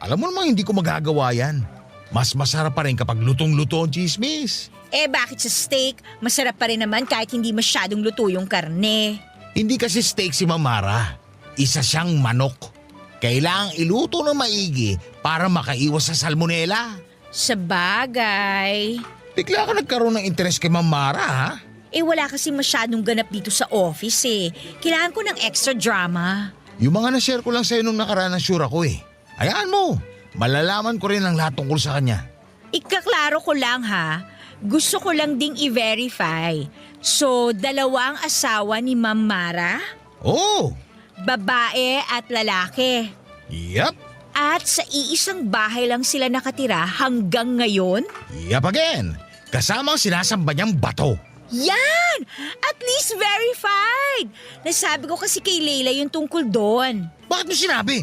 Speaker 4: Alam mo namang hindi ko magagawa yan. Mas masarap pa rin kapag lutong-luto ang chismis.
Speaker 5: Eh bakit sa steak, masarap pa rin naman kahit hindi masyadong luto yung karne.
Speaker 4: Hindi kasi steak si Mamara. Isa siyang manok. Kailangang iluto ng maigi para makaiwas sa salmonella.
Speaker 5: Sa bagay.
Speaker 4: Bigla ka nagkaroon ng interes kay Mamara ha?
Speaker 5: Eh wala kasi masyadong ganap dito sa office eh. Kailangan ko ng extra drama.
Speaker 4: Yung mga na-share ko lang sa'yo nung nakaraan ng sure ako eh. Hayaan mo, malalaman ko rin ang lahat tungkol sa kanya.
Speaker 5: Ikaklaro ko lang ha. Gusto ko lang ding i-verify. So, dalawang asawa ni Ma'am Mara?
Speaker 4: Oh,
Speaker 5: Babae at lalaki.
Speaker 4: yep,
Speaker 5: At sa iisang bahay lang sila nakatira hanggang ngayon?
Speaker 4: yep again. Kasama ang sinasamba niyang bato.
Speaker 5: Yan! At least verified! Nasabi ko kasi kay Leila yung tungkol doon.
Speaker 4: Bakit mo sinabi?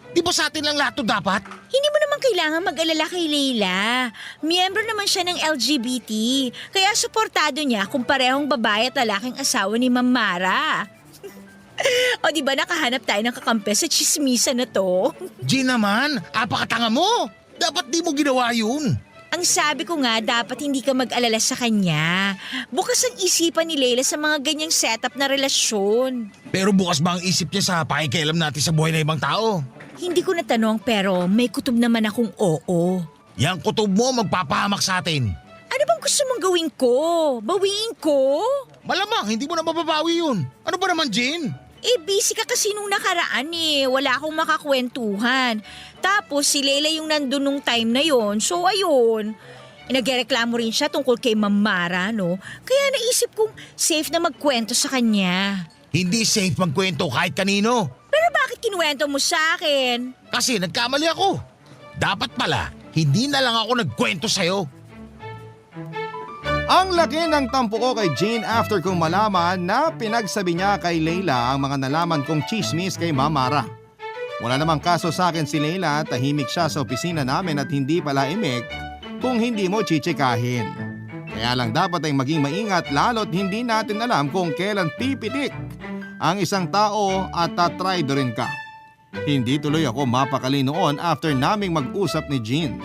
Speaker 4: Di ba sa atin lang lahat to dapat?
Speaker 5: Hindi mo naman kailangan mag-alala kay Leila. Miyembro naman siya ng LGBT. Kaya suportado niya kung parehong babae at lalaking asawa ni Ma'am Mara. O di ba nakahanap tayo ng kakampi sa chismisa na to?
Speaker 4: Jean naman, apakatanga mo. Dapat di mo ginawa yun.
Speaker 5: Ang sabi ko nga, dapat hindi ka mag-alala sa kanya. Bukas ang isipan ni Leila sa mga ganyang setup na relasyon.
Speaker 4: Pero bukas ba ang isip niya sa pakikialam natin sa buhay ng ibang tao?
Speaker 5: Hindi ko natanong pero may kutob naman akong oo.
Speaker 4: Yang kutob mo magpapahamak sa atin.
Speaker 5: Ano bang gusto mong gawin ko? Bawiin ko?
Speaker 4: Malamang, hindi mo na mababawi yun. Ano ba naman, Jean?
Speaker 5: Eh, busy ka kasi nung nakaraan eh. Wala akong makakwentuhan. Tapos si Leila yung nandun nung time na yon. So ayun. Nagreklamo rin siya tungkol kay Ma'am Mara, no? Kaya naisip kong safe na magkwento sa kanya.
Speaker 4: Hindi safe magkwento kahit kanino.
Speaker 5: Pero bakit kinuwento mo sa akin?
Speaker 4: Kasi nagkamali ako. Dapat pala, hindi na lang ako nagkwento sa'yo.
Speaker 3: Ang laki ng tampo ko kay Jean after kong malaman na pinagsabi niya kay Leila ang mga nalaman kong chismis kay Ma'am Mara. Wala namang kaso sa akin si Leila, tahimik siya sa opisina namin at hindi pala imik kung hindi mo chichikahin. Kaya lang dapat ay maging maingat lalo't hindi natin alam kung kailan pipitik ang isang tao at tatraydo rin ka. Hindi tuloy ako mapakali noon after naming mag-usap ni Jean.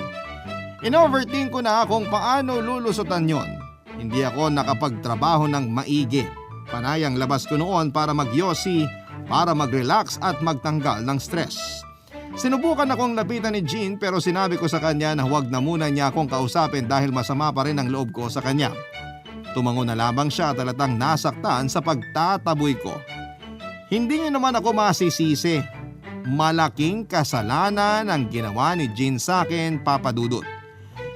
Speaker 3: In-overthink ko na kung paano lulusutan yon. Hindi ako nakapagtrabaho ng maigi. Panayang labas ko noon para magyosi, para mag-relax at magtanggal ng stress. Sinubukan akong lapitan ni Jean pero sinabi ko sa kanya na huwag na muna niya akong kausapin dahil masama pa rin ang loob ko sa kanya. Tumango na lamang siya at halatang nasaktan sa pagtataboy ko. Hindi niya naman ako masisisi. Malaking kasalanan ang ginawa ni Jean sa akin, Papa Dudut.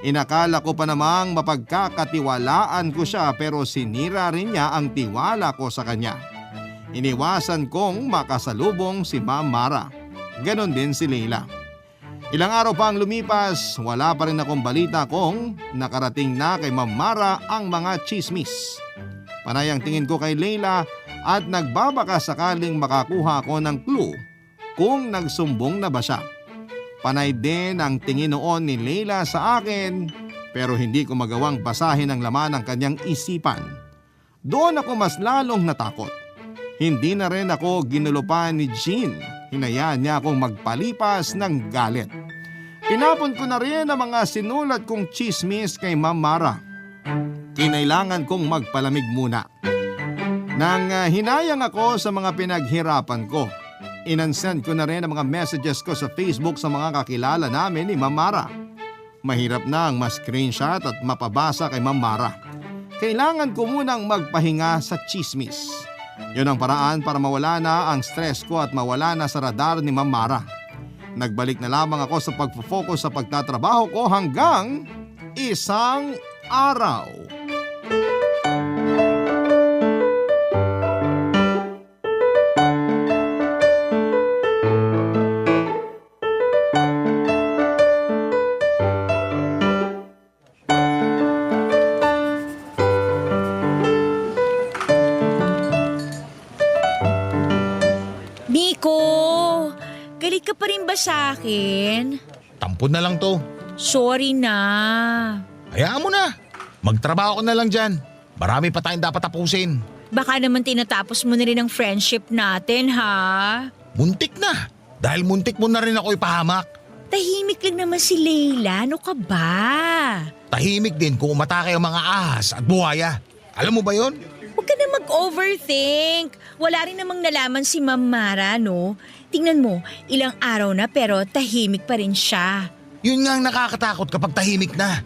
Speaker 3: Inakala ko pa namang mapagkakatiwalaan ko siya pero sinira rin niya ang tiwala ko sa kanya. Iniwasan kong makasalubong si Ma'am Mara. Ganon din si Leila. Ilang araw pa ang lumipas, wala pa rin akong balita kung nakarating na kay Ma'am Mara ang mga chismis. Panay ang tingin ko kay Leila at nagbabaka sakaling makakuha ako ng clue kung nagsumbong na ba siya. Panay din ang tingin noon ni Leila sa akin pero hindi ko magawang basahin ang laman ng kanyang isipan. Doon ako mas lalong natakot. Hindi na rin ako ginulupan ni Jean. Hinayaan niya akong magpalipas ng galit. Tinapon ko na rin ang mga sinulat kong chismis kay Ma'am Mara. Kinailangan kong magpalamig muna. Nang hinayang ako sa mga pinaghirapan ko, inansend ko na rin ang mga messages ko sa Facebook sa mga kakilala namin ni Ma'am Mara. Mahirap na ang ma-screenshot at mapabasa kay Ma'am Mara. Kailangan ko munang magpahinga sa chismis. Yun ang paraan para mawala na ang stress ko at mawala na sa radar ni Ma'am Mara. Nagbalik na lamang ako sa pagfo-focus sa pagtatrabaho ko hanggang isang araw.
Speaker 5: Miko, galit ka pa rin ba sa akin?
Speaker 4: Tampon na lang to.
Speaker 5: Sorry na.
Speaker 4: Hayaan mo na. Magtrabaho ko na lang dyan. Marami pa tayong dapat tapusin.
Speaker 5: Baka naman tinatapos mo na rin ang friendship natin, ha?
Speaker 4: Muntik na. Dahil muntik mo na rin ako ipahamak.
Speaker 5: Tahimik lang naman si Leila. Ano ka ba?
Speaker 4: Tahimik din kung umatake ang mga ahas at buhaya. Alam mo ba yon?
Speaker 5: Huwag ka na mag-overthink. Wala rin namang nalaman si Ma'am Mara, no? Tingnan mo, ilang araw na pero tahimik pa rin siya.
Speaker 4: Yun nga ang nakakatakot kapag tahimik na.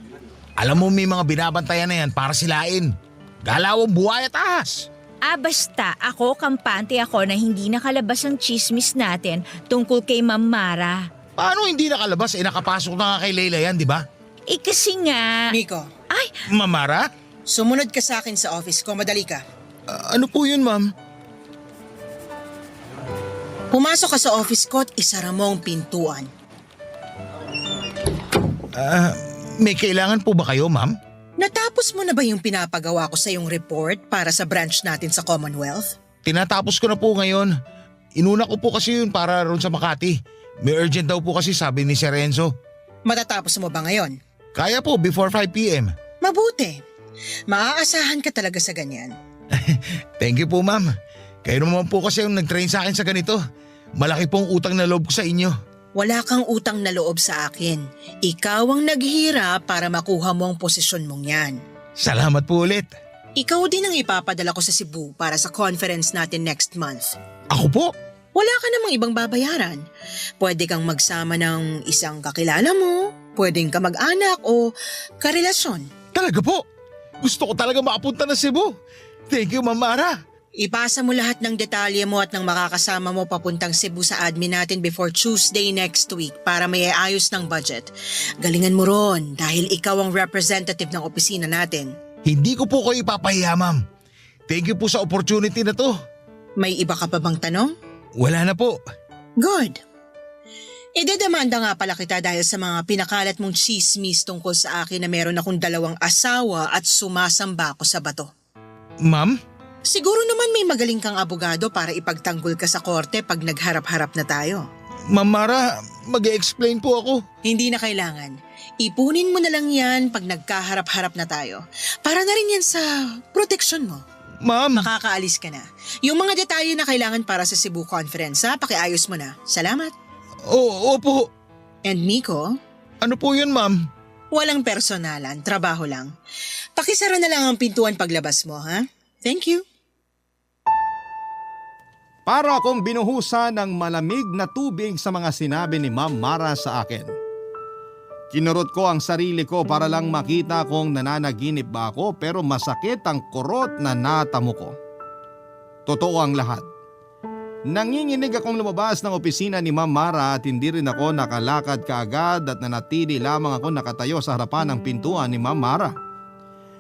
Speaker 4: Alam mo may mga binabantayan na yan para silain. Galawang buhay at ahas.
Speaker 5: Basta ako, kampante ako na hindi nakalabas ang chismis natin tungkol kay Ma'am Mara.
Speaker 4: Paano hindi nakalabas? Nakapasok na nga kay Leila yan, di ba?
Speaker 5: Kasi nga…
Speaker 6: Miko,
Speaker 5: Ay,
Speaker 4: Mamara?
Speaker 6: sumunod ka sa akin sa office ko. Madali ka.
Speaker 4: Ano po yun, ma'am?
Speaker 6: Pumasok ka sa office ko at isara mo ang pintuan.
Speaker 4: May kailangan po ba kayo, ma'am?
Speaker 6: Natapos mo na ba yung pinapagawa ko sa yung report para sa branch natin sa Commonwealth?
Speaker 4: Tinatapos ko na po ngayon. Inuna ko po kasi yun para ron sa Makati. May urgent daw po kasi sabi ni Sir Renzo.
Speaker 6: Matatapos mo ba ngayon?
Speaker 4: Kaya po before 5 p.m.
Speaker 6: Mabuti. Maaasahan ka talaga sa ganyan.
Speaker 4: Thank you po, ma'am. Kayo naman po kasi yung nag-train sa akin sa ganito. Malaki pong utang na loob ko sa inyo.
Speaker 6: Wala kang utang na loob sa akin. Ikaw ang naghihirap para makuha mo ang posisyon mong yan.
Speaker 4: Salamat po ulit.
Speaker 6: Ikaw din ang ipapadala ko sa Cebu para sa conference natin next month.
Speaker 4: Ako po?
Speaker 6: Wala ka namang ibang babayaran. Pwede kang magsama ng isang kakilala mo, pwedeng ka mag-anak o karelasyon.
Speaker 4: Talaga po? Gusto ko talaga makapunta na Cebu. Thank you, Ma'am Mara.
Speaker 6: Ipasa mo lahat ng detalye mo at ng makakasama mo papuntang Cebu sa admin natin before Tuesday next week para may ayos ng budget. Galingan mo ron dahil ikaw ang representative ng opisina natin.
Speaker 4: Hindi ko po kayo ipapahiya, ma'am. Thank you po sa opportunity na to.
Speaker 6: May iba ka pa bang tanong?
Speaker 4: Wala na po.
Speaker 6: Good. Idedemanda nga pala kita dahil sa mga pinakalat mong chismis tungkol sa akin na meron akong 2 asawa at sumasamba ako sa bato.
Speaker 4: Ma'am?
Speaker 6: Siguro naman may magaling kang abogado para ipagtanggol ka sa korte pag nagharap-harap na tayo.
Speaker 4: Ma'am Mara, mag-explain po ako.
Speaker 6: Hindi na kailangan. Ipunin mo na lang yan pag nagkaharap-harap na tayo. Para na rin yan sa proteksyon mo.
Speaker 4: Ma'am.
Speaker 6: Makakaalis ka na. Yung mga detalye na kailangan para sa Cebu Conference, pakiayos mo na. Salamat.
Speaker 4: Opo.
Speaker 6: And Miko,
Speaker 4: Ano po yun, ma'am?
Speaker 6: walang personalan, trabaho lang. Pakisara na lang ang pintuan paglabas mo, ha? Thank you.
Speaker 3: Para akong binuhusan ng malamig na tubig sa mga sinabi ni Ma'am Mara sa akin. Kinurot ko ang sarili ko para lang makita kung nananaginip ba ako pero masakit ang kurot na natamo ko. Totoo ang lahat. Nanginginig akong lumabas ng opisina ni Ma'am Mara at hindi rin ako nakalakad kaagad at nanatili lamang ako nakatayo sa harapan ng pintuan ni Ma'am Mara.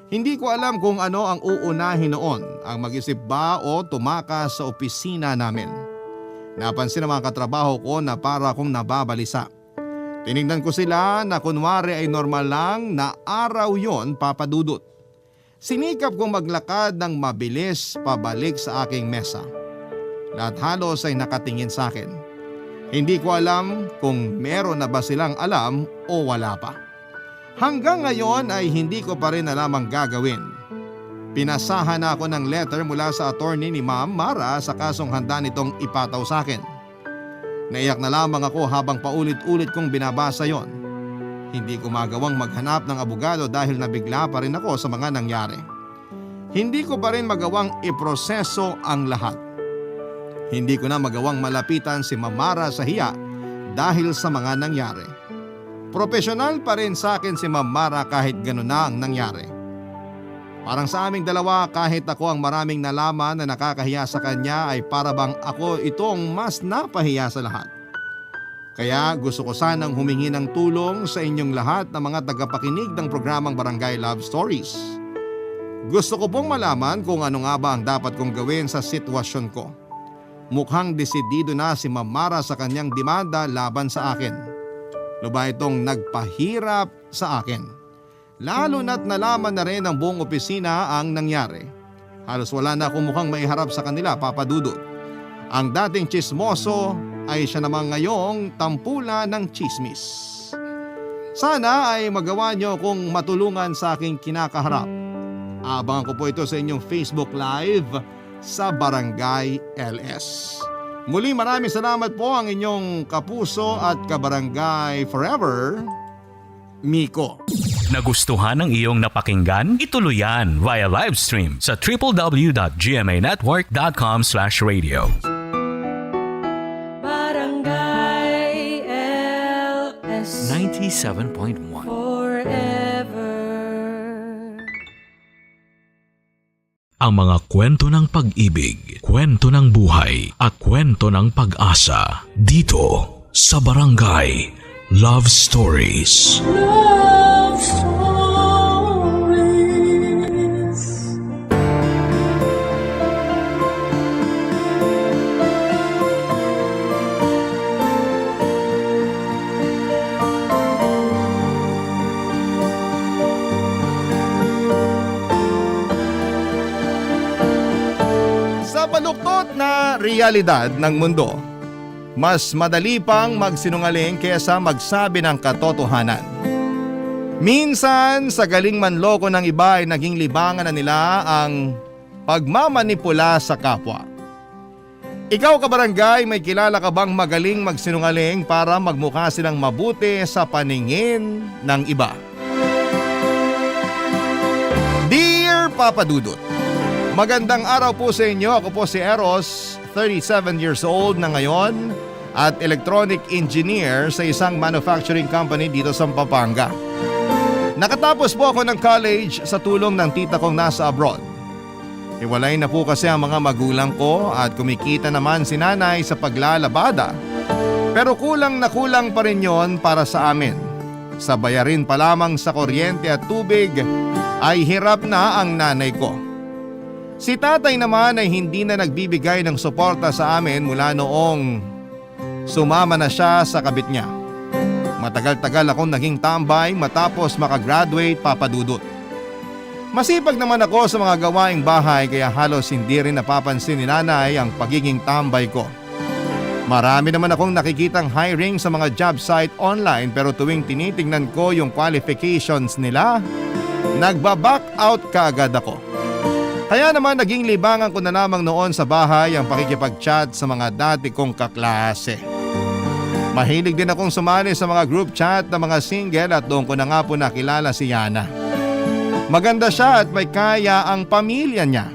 Speaker 3: Hindi ko alam kung ano ang uunahin noon, ang mag-isip ba o tumakas sa opisina namin. Napansin ng mga katrabaho ko na para akong nababalisa. Tinignan ko sila na kunwari ay normal lang na araw yon, Papa Dudut. Sinikap kong maglakad ng mabilis pabalik sa aking mesa. Lahat halos ay nakatingin sa akin. Hindi ko alam kung meron na ba silang alam o wala pa. Hanggang ngayon ay hindi ko pa rin alam ang gagawin. Pinasahan na ako ng letter mula sa attorney ni Ma'am Mara sa kasong handa nitong ipataw sa akin. Naiyak na lamang ako habang paulit-ulit kong binabasa yon. Hindi ko magawang maghanap ng abogado dahil nabigla pa rin ako sa mga nangyari. Hindi ko pa rin magawang iproseso ang lahat. Hindi ko na magawang malapitan si Ma'am Mara sa hiya dahil sa mga nangyari. Profesional pa rin sa akin si Ma'am Mara kahit gano'n na ang nangyari. Parang sa aming dalawa, kahit ako ang maraming nalaman na nakakahiya sa kanya ay para bang ako itong mas napahiya sa lahat. Kaya gusto ko sanang humingi ng tulong sa inyong lahat na mga tagapakinig ng programang Barangay Love Stories. Gusto ko pong malaman kung ano nga ba ang dapat kong gawin sa sitwasyon ko. Mukhang desidido na si Ma'am Mara sa kanyang demanda laban sa akin. Lubha itong nagpahirap sa akin. Lalo na't nalaman na rin ng buong opisina ang nangyari. Halos wala na akong mukhang maiharap sa kanila, Papa Dudut. Ang dating tsismoso ay siya namang ngayong tampula ng tsismis. Sana ay magawa niyo kung matulungan sa aking kinakaharap. Abangan ko po ito sa inyong Facebook Live sa Barangay LS. Muli maraming salamat po ang inyong kapuso at kabarangay forever, Miko.
Speaker 1: Nagustuhan ng iyong napakinggan? Ituloy yan via live stream sa www.gmanetwork.com/radio.
Speaker 2: Barangay LS
Speaker 1: 97.1
Speaker 2: forever.
Speaker 1: Ang mga kwento ng pag-ibig, kwento ng buhay at kwento ng pag-asa dito sa Barangay Love Stories.
Speaker 2: Love Stories.
Speaker 3: Sa baluktot na realidad ng mundo, mas madali pang magsinungaling kaysa magsabi ng katotohanan. Minsan sa galing manloko ng iba ay naging libangan na nila ang pagmamanipula sa kapwa. Ikaw kabarangay, may kilala ka bang magaling magsinungaling para magmukha silang mabuti sa paningin ng iba? Dear Papa Dudut, magandang araw po sa inyo. Ako po si Eros, 37 years old na ngayon at electronic engineer sa isang manufacturing company dito sa Pampanga. Nakatapos po ako ng college sa tulong ng tita kong nasa abroad. Hiwalay na po kasi ang mga magulang ko at kumikita naman si nanay sa paglalabada. Pero kulang na kulang pa rin yon para sa amin. Sa bayarin pa lamang sa kuryente at tubig ay hirap na ang nanay ko. Si tatay naman ay hindi na nagbibigay ng suporta sa amin mula noong sumama na siya sa kabit niya. Matagal-tagal akong naging tambay matapos makagraduate, Papa Dudut. Masipag naman ako sa mga gawaing bahay kaya halos hindi rin napapansin ni nanay ang pagiging tambay ko. Marami naman akong nakikitang hiring sa mga job site online pero tuwing tinitingnan ko yung qualifications nila, nagba-back out kaagad ako. Kaya naman naging libangan ko na lamang noon sa bahay ang pakikipag-chat sa mga dati kong kaklase. Mahilig din akong sumali sa mga group chat ng mga single at doon ko na nga po nakilala si Yana. Maganda siya at may kaya ang pamilya niya.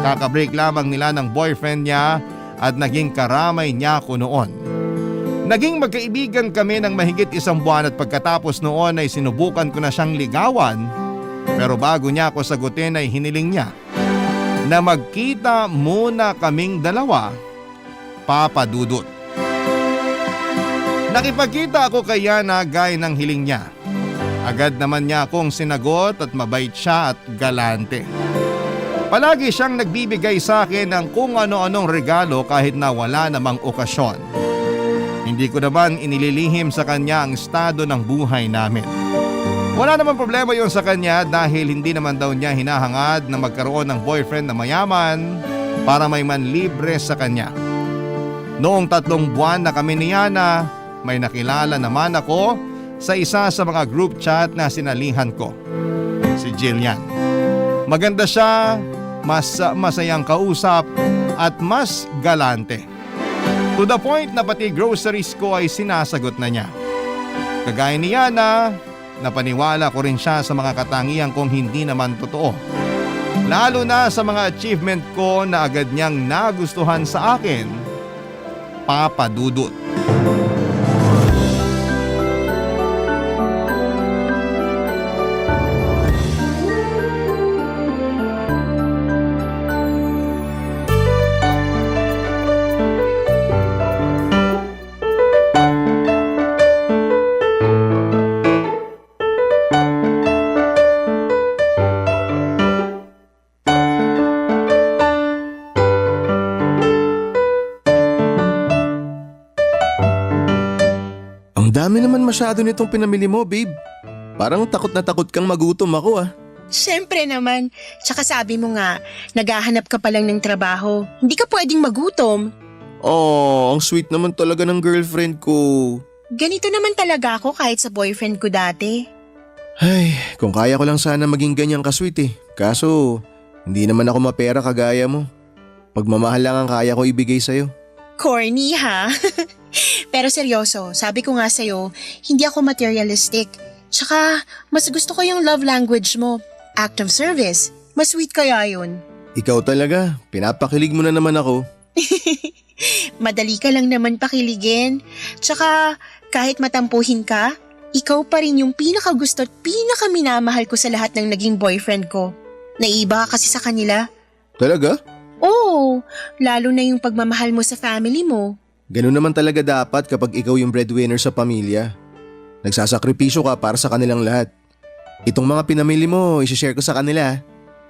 Speaker 3: Kakabreak lamang nila ng boyfriend niya at naging karamay niya ko noon. Naging magkaibigan kami ng mahigit 1 buwan at pagkatapos noon ay sinubukan ko na siyang ligawan. Pero bago niya ako sagutin ay hiniling niya na magkita muna kaming dalawa, Papa Dudut. Nakipagkita ako kay Yana gaya ng hiling niya. Agad naman niya akong sinagot at mabait siya at galante. Palagi siyang nagbibigay sa akin ng kung ano-anong regalo kahit na wala namang okasyon. Hindi ko naman inililihim sa kanya ang estado ng buhay namin. Wala naman problema yon sa kanya dahil hindi naman daw niya hinahangad na magkaroon ng boyfriend na mayaman para may manlibre sa kanya. Noong 3 buwan na kami ni Yana, may nakilala naman ako sa isa sa mga group chat na sinalihan ko. Si Jillian. Maganda siya, mas masayang kausap at mas galante. To the point na pati groceries ko ay sinasagot na niya. Kagaya ni Yana, napaniwala ko rin siya sa mga katangian kong hindi naman totoo. Lalo na sa mga achievement ko na agad niyang nagustuhan sa akin, Papa Dudut.
Speaker 7: Ang dami naman masyado nitong pinamili mo, babe. Parang takot na takot kang magutom ako ah.
Speaker 6: Siyempre naman. Tsaka sabi mo nga, naghahanap ka pa lang ng trabaho. Hindi ka pwedeng magutom.
Speaker 7: Oh, ang sweet naman talaga ng girlfriend ko.
Speaker 6: Ganito naman talaga ako kahit sa boyfriend ko dati.
Speaker 7: Ay, kung kaya ko lang sana maging ganyan ka-sweet eh. Kaso, hindi naman ako mapera kagaya mo. Pagmamahal lang ang kaya ko ibigay sa'yo.
Speaker 6: Corny ha? Pero seryoso, sabi ko nga sa'yo, hindi ako materialistic. Tsaka, mas gusto ko yung love language mo. Act of service. Mas sweet kaya yun.
Speaker 7: Ikaw talaga, pinapakilig mo na naman ako.
Speaker 6: Madali ka lang naman pakiligin. Tsaka, kahit matampuhin ka, ikaw pa rin yung pinakagusto at pinakaminamahal ko sa lahat ng naging boyfriend ko. Naiiba ka kasi sa kanila.
Speaker 7: Talaga?
Speaker 6: Oo, lalo na yung pagmamahal mo sa family mo.
Speaker 7: Ganun naman talaga dapat kapag ikaw yung breadwinner sa pamilya. Nagsasakripisyo ka para sa kanilang lahat. Itong mga pinamili mo, isishare ko sa kanila.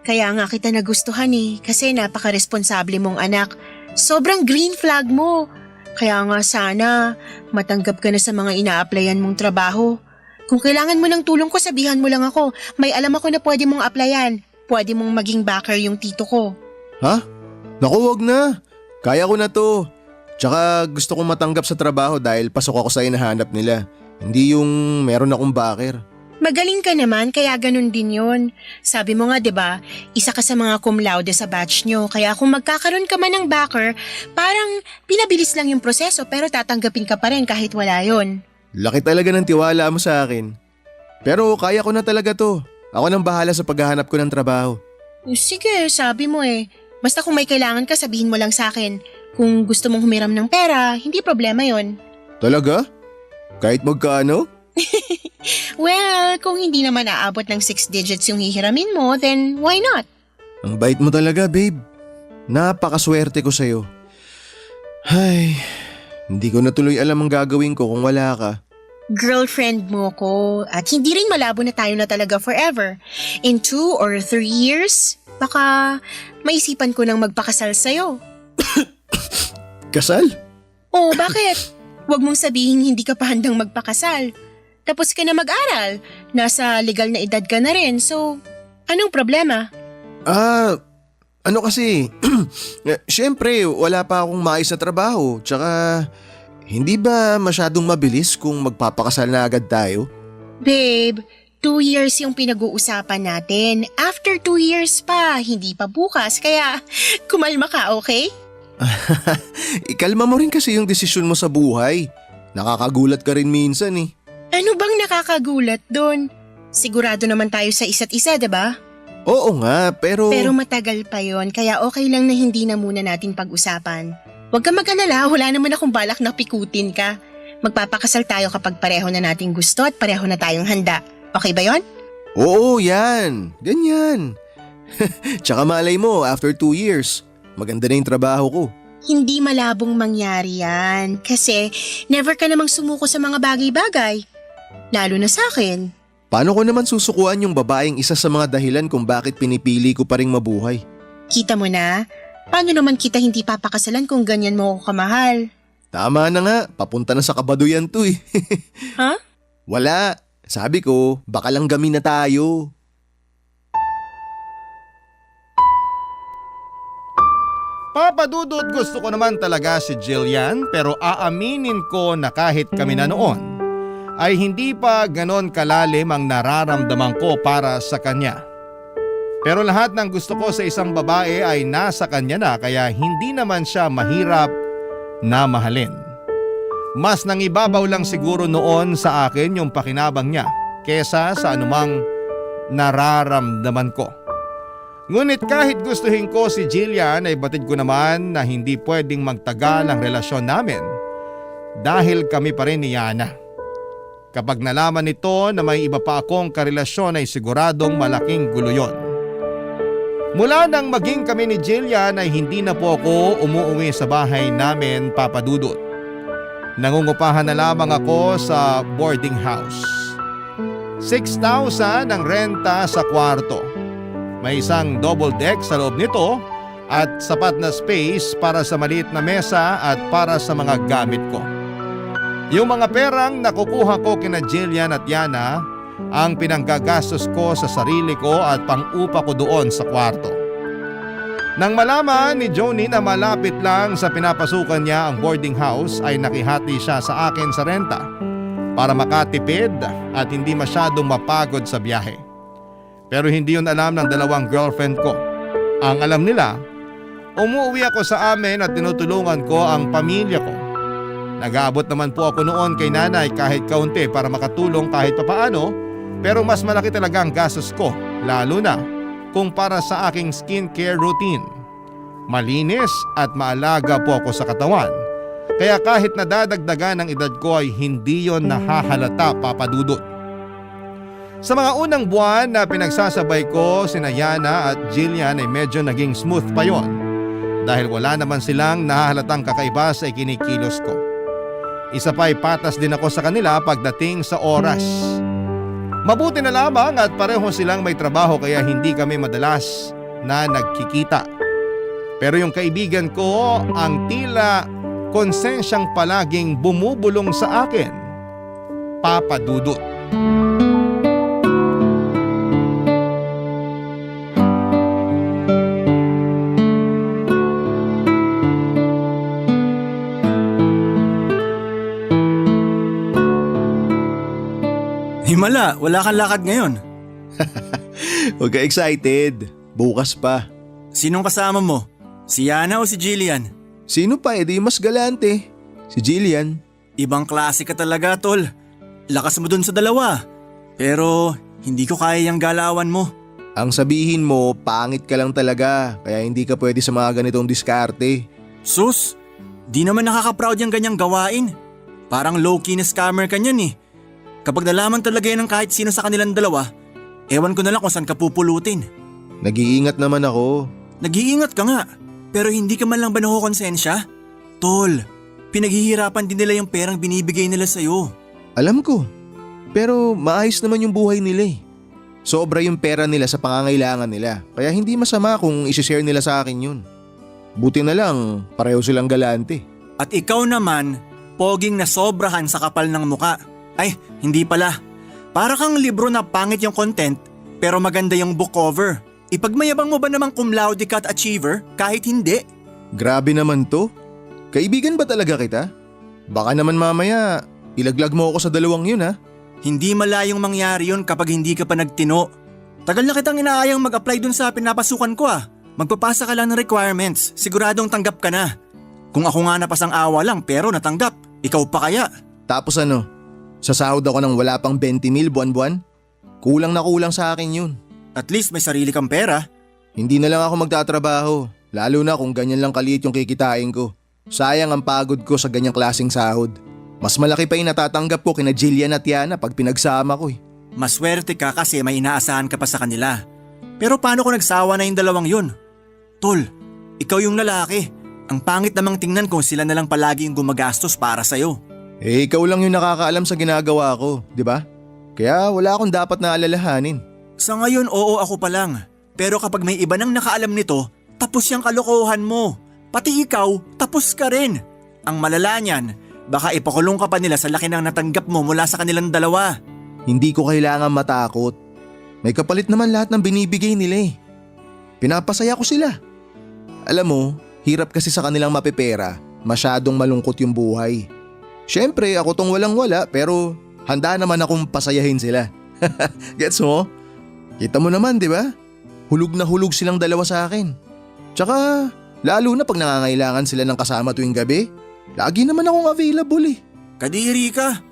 Speaker 6: Kaya nga kita nagustuhan kasi napaka-responsable mong anak. Sobrang green flag mo. Kaya nga sana, matanggap ka na sa mga ina-applyan mong trabaho. Kung kailangan mo ng tulong ko, sabihan mo lang ako. May alam ako na pwede mong applyan. Pwede mong maging backer yung tito ko.
Speaker 7: Ha? Naku, wag na. Kaya ko na to. Tsaka gusto kong matanggap sa trabaho dahil pasok ako sa hinahanap nila. Hindi yung meron akong backer.
Speaker 6: Magaling ka naman, kaya ganun din yun. Sabi mo nga 'di ba, isa ka sa mga cum laude sa batch nyo. Kaya kung magkakaroon ka man ng backer, parang pinabilis lang yung proseso pero tatanggapin ka pa rin kahit wala yon.
Speaker 7: Laki talaga ng tiwala mo sa akin. Pero kaya ko na talaga to. Ako nang bahala sa paghahanap ko ng trabaho.
Speaker 6: Sige, sabi mo Basta kung may kailangan ka, sabihin mo lang sa akin. Kung gusto mong humiram ng pera, hindi problema yon.
Speaker 7: Talaga? Kahit magkano?
Speaker 6: Well, kung hindi naman aabot ng 6 digits yung hihiramin mo, then why not?
Speaker 7: Ang bait mo talaga, babe. Napakaswerte ko sa'yo. Ay, hindi ko na tuloy alam ang gagawin ko kung wala ka.
Speaker 6: Girlfriend mo ko at hindi rin malabo na tayo na talaga forever. In 2 or 3 years, baka maisipan ko nang magpakasal sa'yo.
Speaker 7: Kasal?
Speaker 6: Oh, bakit? Huwag mong sabihin hindi ka pa handang magpakasal. Tapos ka na mag-aral, nasa legal na edad ka na rin, so anong problema?
Speaker 7: Ano kasi, syempre wala pa akong maayos na trabaho, tsaka hindi ba masyadong mabilis kung magpapakasal na agad tayo?
Speaker 6: Babe, 2 years yung pinag-uusapan natin. After 2 years pa, hindi pa bukas, kaya kumalma ka, okay?
Speaker 7: Ikalma mo rin kasi yung desisyon mo sa buhay. Nakakagulat ka rin minsan eh.
Speaker 6: Ano bang nakakagulat doon? Sigurado naman tayo sa isa't isa, diba?
Speaker 7: Oo nga, pero...
Speaker 6: Pero matagal pa yon, kaya okay lang na hindi na muna natin pag-usapan. Huwag ka mag-alala, wala naman akong balak na pikutin ka. Magpapakasal tayo kapag pareho na nating gusto at pareho na tayong handa. Okay ba yon?
Speaker 7: Oo, yan. Ganyan. Tsaka malay mo, after 2 years, maganda na yung trabaho ko.
Speaker 6: Hindi malabong mangyari yan kasi never ka namang sumuko sa mga bagay-bagay. Lalo na sa akin.
Speaker 7: Paano ko naman susukuan yung babaeng isa sa mga dahilan kung bakit pinipili ko pa ring mabuhay?
Speaker 6: Kita mo na? Paano naman kita hindi papakasalan kung ganyan mo ako kamahal?
Speaker 7: Tama na nga, papunta na sa kabaduyan to eh.
Speaker 6: Ha?
Speaker 7: Wala. Sabi ko, baka lang gamin na tayo.
Speaker 3: Papadudot, gusto ko naman talaga si Jillian, pero aaminin ko na kahit kami na noon ay hindi pa ganon kalalim ang nararamdaman ko para sa kanya. Pero lahat ng gusto ko sa isang babae ay nasa kanya na, kaya hindi naman siya mahirap na mahalin. Mas nangibabaw lang siguro noon sa akin yung pakinabang niya kesa sa anumang nararamdaman ko. Ngunit kahit gustuhin ko si Jillian ay batid ko naman na hindi pwedeng magtagal ang relasyon namin dahil kami pa rin ni Yana. Kapag nalaman nito na may iba pa akong karelasyon ay siguradong malaking gulo yon. Mula nang maging kami ni Jillian ay hindi na po ako umuwi sa bahay namin, Papa Dudut. Nangungupahan na lamang ako sa boarding house. 6,000 ang renta sa kwarto. May isang double deck sa loob nito at sapat na space para sa maliit na mesa at para sa mga gamit ko. Yung mga perang nakukuha ko kina Jillian at Yana ang pinanggagastos ko sa sarili ko at pang-upa ko doon sa kwarto. Nang malaman ni Joni na malapit lang sa pinapasukan niya ang boarding house ay nakihati siya sa akin sa renta para makatipid at hindi masyadong mapagod sa biyahe. Pero hindi yun alam ng dalawang girlfriend ko. Ang alam nila, umuwi ako sa amin at tinutulungan ko ang pamilya ko. Nag-aabot naman po ako noon kay nanay kahit kaunti para makatulong kahit papaano, pero mas malaki talaga ang gastos ko, lalo na kung para sa aking skincare routine. Malinis at maalaga po ako sa katawan. Kaya kahit nadadagdagan ng edad ko ay hindi yon nahahalata, Papa Dudut. Sa mga unang buwan na pinagsasabay ko sina Yana at Jillian ay medyo naging smooth pa yon dahil wala naman silang nahahalatang kakaiba sa ikinikilos ko. Isa pa ay patas din ako sa kanila pagdating sa oras. Mabuti na lamang at pareho silang may trabaho kaya hindi kami madalas na nagkikita. Pero yung kaibigan ko ang tila konsensyang palaging bumubulong sa akin, Papa Dudut.
Speaker 8: Himala, wala kang lakad ngayon.
Speaker 7: Huwag ka excited. Bukas pa.
Speaker 8: Sinong kasama mo? Si Yana o si Jillian?
Speaker 7: Sino pa edi mas galante? Si Jillian.
Speaker 8: Ibang klase ka talaga, tol. Lakas mo dun sa dalawa. Pero hindi ko kaya yung galawan mo.
Speaker 7: Ang sabihin mo, pangit ka lang talaga. Kaya hindi ka pwede sa mga ganitong diskarte.
Speaker 8: Sus, di naman nakaka-proud yung ganyang gawain. Parang low-key na scammer ka niyan eh. Kapag nalaman talaga yan ng kahit sino sa kanilang dalawa, ewan ko na lang kung saan ka pupulutin.
Speaker 7: Nag-iingat naman ako.
Speaker 8: Nag-iingat ka nga, pero hindi ka man lang ba nakukonsensya? Tol, pinaghihirapan din nila yung perang binibigay nila sa'yo.
Speaker 7: Alam ko. Pero maayos naman yung buhay nila eh. Sobra yung pera nila sa pangangailangan nila. Kaya hindi masama kung isi-share nila sa akin yun. Buti na lang, pareho silang galante.
Speaker 8: At ikaw naman, poging na sobrahan sa kapal ng muka. Ay, hindi pala. Para kang libro na pangit yung content, pero maganda yung book cover. Ipagmayabang mo ba namang cum laude ka at achiever kahit hindi?
Speaker 7: Grabe naman to. Kaibigan ba talaga kita? Baka naman mamaya, ilaglag mo ako sa dalawang yun ha?
Speaker 8: Hindi malayong mangyari yun kapag hindi ka pa nagtino. Tagal na kitang inaayang mag-apply dun sa pinapasukan ko ah. Magpapasa ka lang ng requirements, siguradong tanggap ka na. Kung ako nga napasang awa lang pero natanggap, ikaw pa kaya?
Speaker 7: Tapos ano? Sasahod ako ng wala pang 20,000 buwan-buwan? Kulang na kulang sa akin yun.
Speaker 8: At least may sarili kang pera.
Speaker 7: Hindi na lang ako magtatrabaho, lalo na kung ganyan lang kaliit yung kikitain ko. Sayang ang pagod ko sa ganyang klaseng sahod. Mas malaki pa yung natatanggap ko kina Jillian at Yana pag pinagsama ko eh.
Speaker 8: Maswerte ka kasi may inaasahan ka pa sa kanila. Pero paano kung nagsawa na yung dalawang yun? Tol, ikaw yung lalaki. Ang pangit namang tingnan kung sila na lang palagi yung gumagastos para sa'yo.
Speaker 7: Eh ikaw lang yung nakakaalam sa ginagawa ko, di ba? Kaya wala akong dapat na alalahanin.
Speaker 8: Sa ngayon oo ako pa lang. Pero kapag may iba nang nakaalam nito, tapos yung kalokohan mo. Pati ikaw, tapos ka rin. Ang malala niyan, baka ipakulong ka pa nila sa laki ng natanggap mo mula sa kanilang dalawa.
Speaker 7: Hindi ko kailangan matakot. May kapalit naman lahat ng binibigay nila eh. Pinapasaya ko sila. Alam mo, Hirap kasi sa kanilang mapepera, masyadong malungkot yung buhay. Siyempre ako tong walang-wala pero handa naman akong pasayahin sila. Gets mo? Kita mo naman, di ba? Hulog na hulog silang dalawa sa akin. Tsaka lalo na pag nangangailangan sila ng kasama tuwing gabi, lagi naman akong available eh.
Speaker 8: Kadiri ka.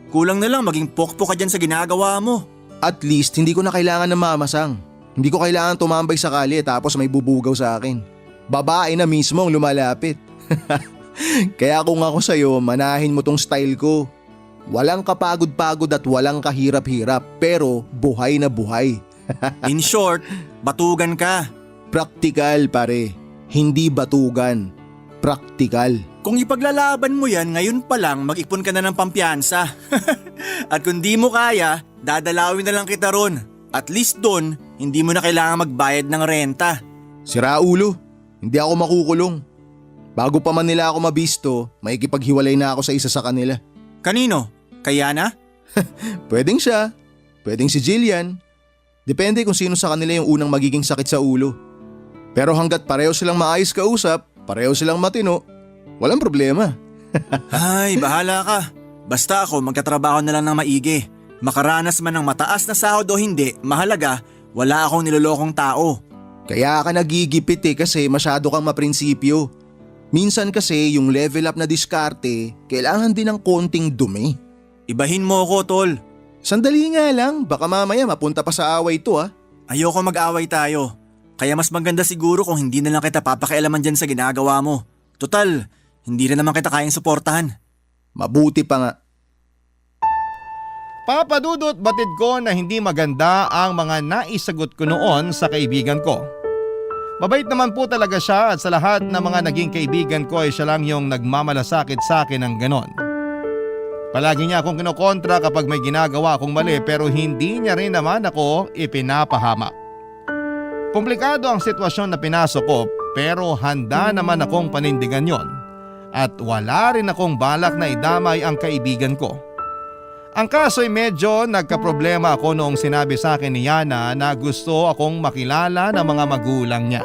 Speaker 8: Kulang na lang maging pokpok ka dyan sa ginagawa mo.
Speaker 7: At least hindi ko na kailangan ng mamasang. Hindi ko kailangan tumambay sa kalye tapos may bubugaw sa akin. Babae na mismo ang lumalapit. Kaya kung ako sa'yo, manahin mo tong style ko. Walang kapagod-pagod at walang kahirap-hirap pero buhay na buhay.
Speaker 8: In short, batugan ka.
Speaker 7: Praktikal pare, hindi batugan. Praktikal.
Speaker 8: Kung ipaglalaban mo yan, ngayon pa lang mag-ipon ka na ng pampiyansa. At kung di mo kaya, dadalawin na lang kita ron. At least doon, hindi mo na kailangan magbayad ng renta.
Speaker 7: Sira ulo, hindi ako makukulong. Bago pa man nila ako mabisto, makikipaghiwalay na ako sa isa sa kanila.
Speaker 8: Kanino? Kaya na?
Speaker 7: Pwedeng siya, pwedeng si Jillian. Depende kung sino sa kanila yung unang magiging sakit sa ulo. Pero hanggat pareho silang maayos kausap, pareho silang matino, walang problema.
Speaker 8: Ay, bahala ka. Basta ako magkatrabaho na lang ng maigi. Makaranas man ng mataas na sahod o hindi, mahalaga, wala akong nilolokong tao.
Speaker 7: Kaya ka nagigipit kasi masyado kang maprinsipyo. Minsan kasi yung level up na diskarte, kailangan din ng konting dumi.
Speaker 8: Ibahin mo ako, tol.
Speaker 7: Sandali nga lang, baka mamaya mapunta pa sa away to ha.
Speaker 8: Ayoko mag-away tayo. Kaya mas maganda siguro kung hindi na lang kita papakialaman dyan sa ginagawa mo. Total, hindi rin naman kita kayang suportahan.
Speaker 7: Mabuti pa nga.
Speaker 3: Papadudot batid ko na hindi maganda ang mga naisagot ko noon sa kaibigan ko. Mabait naman po talaga siya at sa lahat ng mga naging kaibigan ko ay siya lang yung nagmamalasakit sa akin ng ganon. Palagi niya akong kinokontra kapag may ginagawa akong mali pero hindi niya rin naman ako ipinapahamak. Komplikado ang sitwasyon na pinasok ko pero handa naman akong panindigan yon at wala rin akong balak na idamay ang kaibigan ko. Ang kaso ay medyo nagkaproblema ako noong sinabi sa akin ni Yana na gusto akong makilala ng mga magulang niya.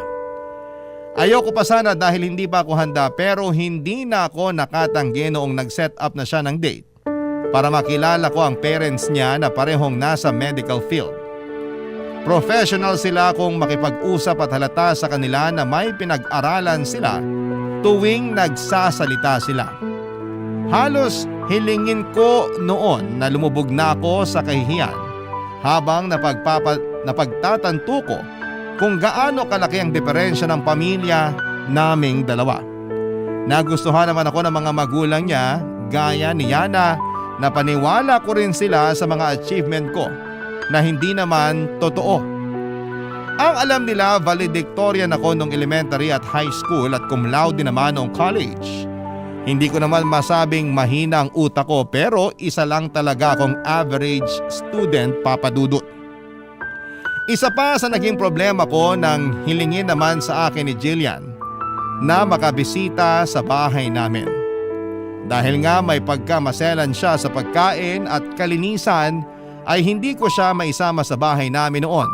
Speaker 3: Ayoko pa sana dahil hindi pa ako handa pero hindi na ako nakatanggi noong nag-set up na siya ng date para makilala ko ang parents niya na parehong nasa medical field. Professional sila kung makipag-usap at halata sa kanila na may pinag-aralan sila tuwing nagsasalita sila. Halos hilingin ko noon na lumubog na ako sa kahihiyan habang napagtatanto ko kung gaano kalaki ang diferensya ng pamilya naming dalawa. Nagustuhan naman ako ng mga magulang niya gaya ni Yana na paniwala ko rin sila sa mga achievement ko na hindi naman totoo. Ang alam nila valedictorian ako nung elementary at high school at cum laude naman nung college. Hindi ko naman masabing mahina ang utak ko pero isa lang talaga akong average student, papadudot. Isa pa sa naging problema ko nang hilingin naman sa akin ni Jillian na makabisita sa bahay namin. Dahil nga may pagkamaselan siya sa pagkain at kalinisan ay hindi ko siya maisama sa bahay namin noon.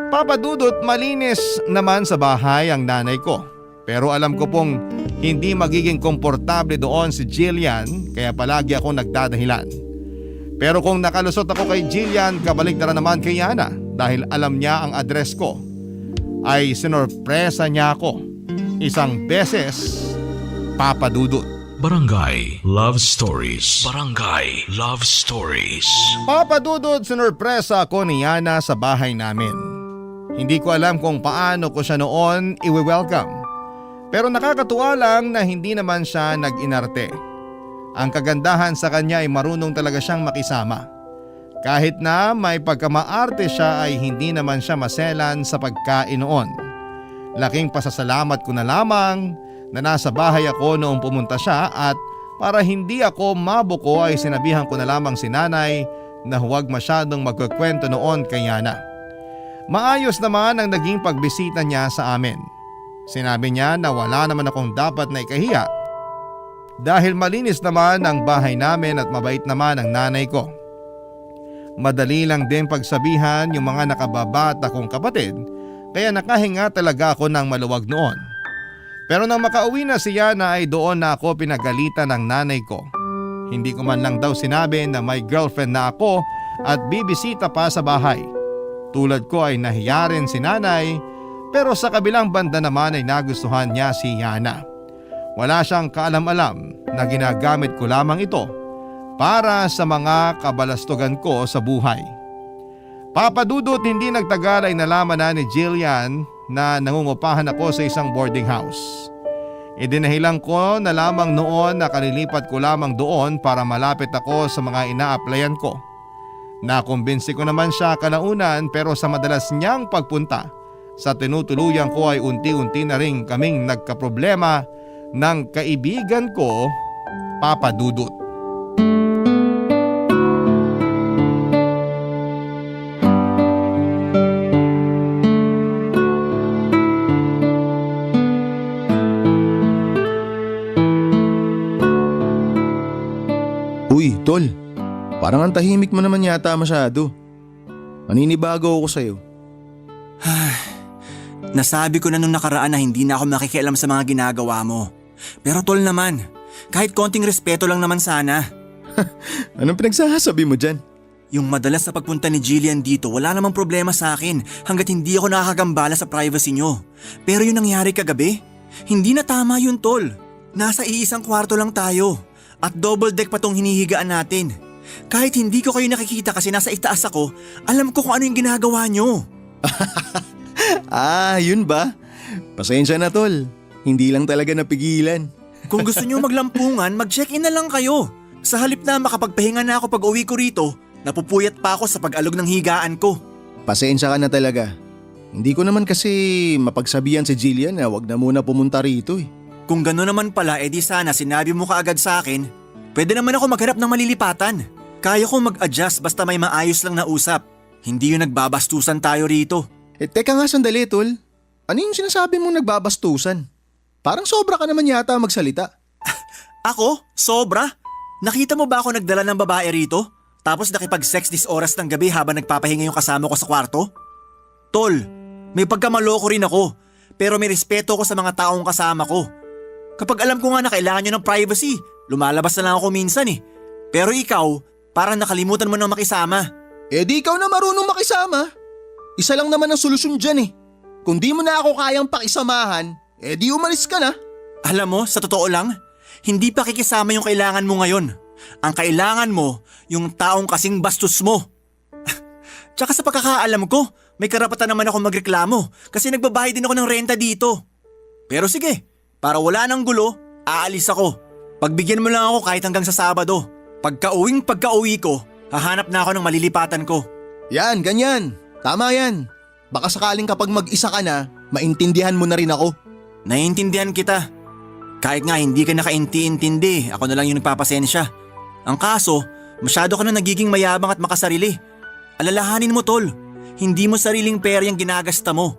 Speaker 3: Papadudot, malinis naman sa bahay ang nanay ko. Pero alam ko pong hindi magiging komportable doon si Jillian kaya palagi ako nagdadahilan. Pero kung nakalusot ako kay Jillian, kabaligtaran naman kay Yana dahil alam niya ang address ko. Ay sinorpresa niya ako isang beses, papadudot.
Speaker 1: Barangay Love Stories. Barangay Love Stories.
Speaker 3: Papadudot, sinorpresa ako ni Yana sa bahay namin. Hindi ko alam kung paano ko siya noon iwi-welcome. Pero nakakatuwa lang na hindi naman siya nag-inarte. Ang kagandahan sa kanya ay marunong talaga siyang makisama. Kahit na may pagkamaarte siya ay hindi naman siya maselan sa pagkain noon. Laking pasasalamat ko na lamang na nasa bahay ako noong pumunta siya at para hindi ako mabuko ay sinabihan ko na lamang si nanay na huwag masyadong magkukwento noon kay Yana. Maayos naman ang naging pagbisita niya sa amin. Sinabi niya na wala naman akong dapat na ikahiya dahil malinis naman ang bahay namin at mabait naman ang nanay ko. Madali lang din pagsabihan yung mga nakababata kong kapatid kaya nakahinga talaga ako ng maluwag noon. Pero nang makauwi na si Yana ay doon na ako pinagalitan ng nanay ko. Hindi ko man lang daw sinabi na may girlfriend na ako at bibisita pa sa bahay. Tulad ko ay nahiya rin si nanay, pero sa kabilang banda naman ay nagustuhan niya si Yana. Wala siyang kaalam-alam na ginagamit ko lamang ito para sa mga kabalastugan ko sa buhay. Papadudot, hindi nagtagal ay nalaman na ni Jillian na nangungupahan ako sa isang boarding house. Idinahilan ko na lamang noon na kalilipat ko lamang doon para malapit ako sa mga ina-applyan ko. Nakumbinsi ko naman siya kalaunan, pero sa madalas niyang pagpunta sa tinutuluyan ko ay unti-unti na rin kaming nagkaproblema ng kaibigan ko, Papa Dudut.
Speaker 7: Uy, tol. Parang ang tahimik mo naman yata masyado. Maninibago ako sa'yo.
Speaker 8: Nasabi ko na nung nakaraan na hindi na ako makikialam sa mga ginagawa mo. Pero tol naman, kahit konting respeto lang naman sana.
Speaker 7: Anong pinagsasabi mo dyan?
Speaker 8: Yung madalas sa pagpunta ni Jillian dito, wala namang problema sa akin hanggat hindi ako nakakagambala sa privacy nyo. Pero yung nangyari kagabi, hindi na tama yun tol. Nasa iisang kwarto lang tayo at double deck pa tong hinihigaan natin. Kahit hindi ko kayo nakikita kasi nasa itaas ako, alam ko kung ano yung ginagawa nyo.
Speaker 7: Yun ba? Pasensya na tol. Hindi lang talaga napigilan.
Speaker 8: Kung gusto nyo maglampungan, mag-check-in na lang kayo. Sa halip na makapagpahinga na ako pag uwi ko rito, napupuyat pa ako sa pag-alog ng higaan ko.
Speaker 7: Pasensya ka na talaga. Hindi ko naman kasi mapagsabihan si Jillian na wag na muna pumunta rito eh.
Speaker 8: Kung gano'n naman pala, edi sana sinabi mo kaagad sa akin. Pwede naman ako maghanap ng malilipatan. Kaya ko mag-adjust basta may maayos lang na usap. Hindi yung nagbabastusan tayo rito.
Speaker 7: Teka nga sandali tol. Ano yung sinasabi mong nagbabastusan? Parang sobra ka naman yata magsalita.
Speaker 8: Ako? Sobra? Nakita mo ba ako nagdala ng babae rito? Tapos nakipag-sex this oras ng gabi habang nagpapahinga yung kasama ko sa kwarto? Tol, may pagkamaloko rin ako. Pero may respeto ko sa mga taong kasama ko. Kapag alam ko nga na kailangan nyo ng privacy, lumalabas na lang ako minsan eh. Pero ikaw, parang nakalimutan mo nang makisama.
Speaker 7: Di ikaw na marunong makisama. Isa lang naman ang solusyon dyan eh. Kung di mo na ako kayang pakisamahan, di umalis ka na.
Speaker 8: Alam mo, sa totoo lang, hindi pa kikisama yung kailangan mo ngayon. Ang kailangan mo, yung taong kasing bastos mo. Tsaka sa pagkakaalam ko, may karapatan naman ako magreklamo kasi nagbabayad din ako ng renta dito. Pero sige, para wala nang gulo, aalis ako. Pagbigyan mo lang ako kahit hanggang sa Sabado. Pagka-uwi ko, hahanap na ako ng malilipatan ko.
Speaker 7: Yan, ganyan. Tama yan. Baka sakaling kapag mag-isa ka na, maintindihan mo na rin ako.
Speaker 8: Naiintindihan kita. Kahit nga hindi ka nakainti-intindi, ako na lang yung nagpapasensya. Ang kaso, masyado ka na nagiging mayabang at makasarili. Alalahanin mo tol, hindi mo sariling pera yung ginagasta mo.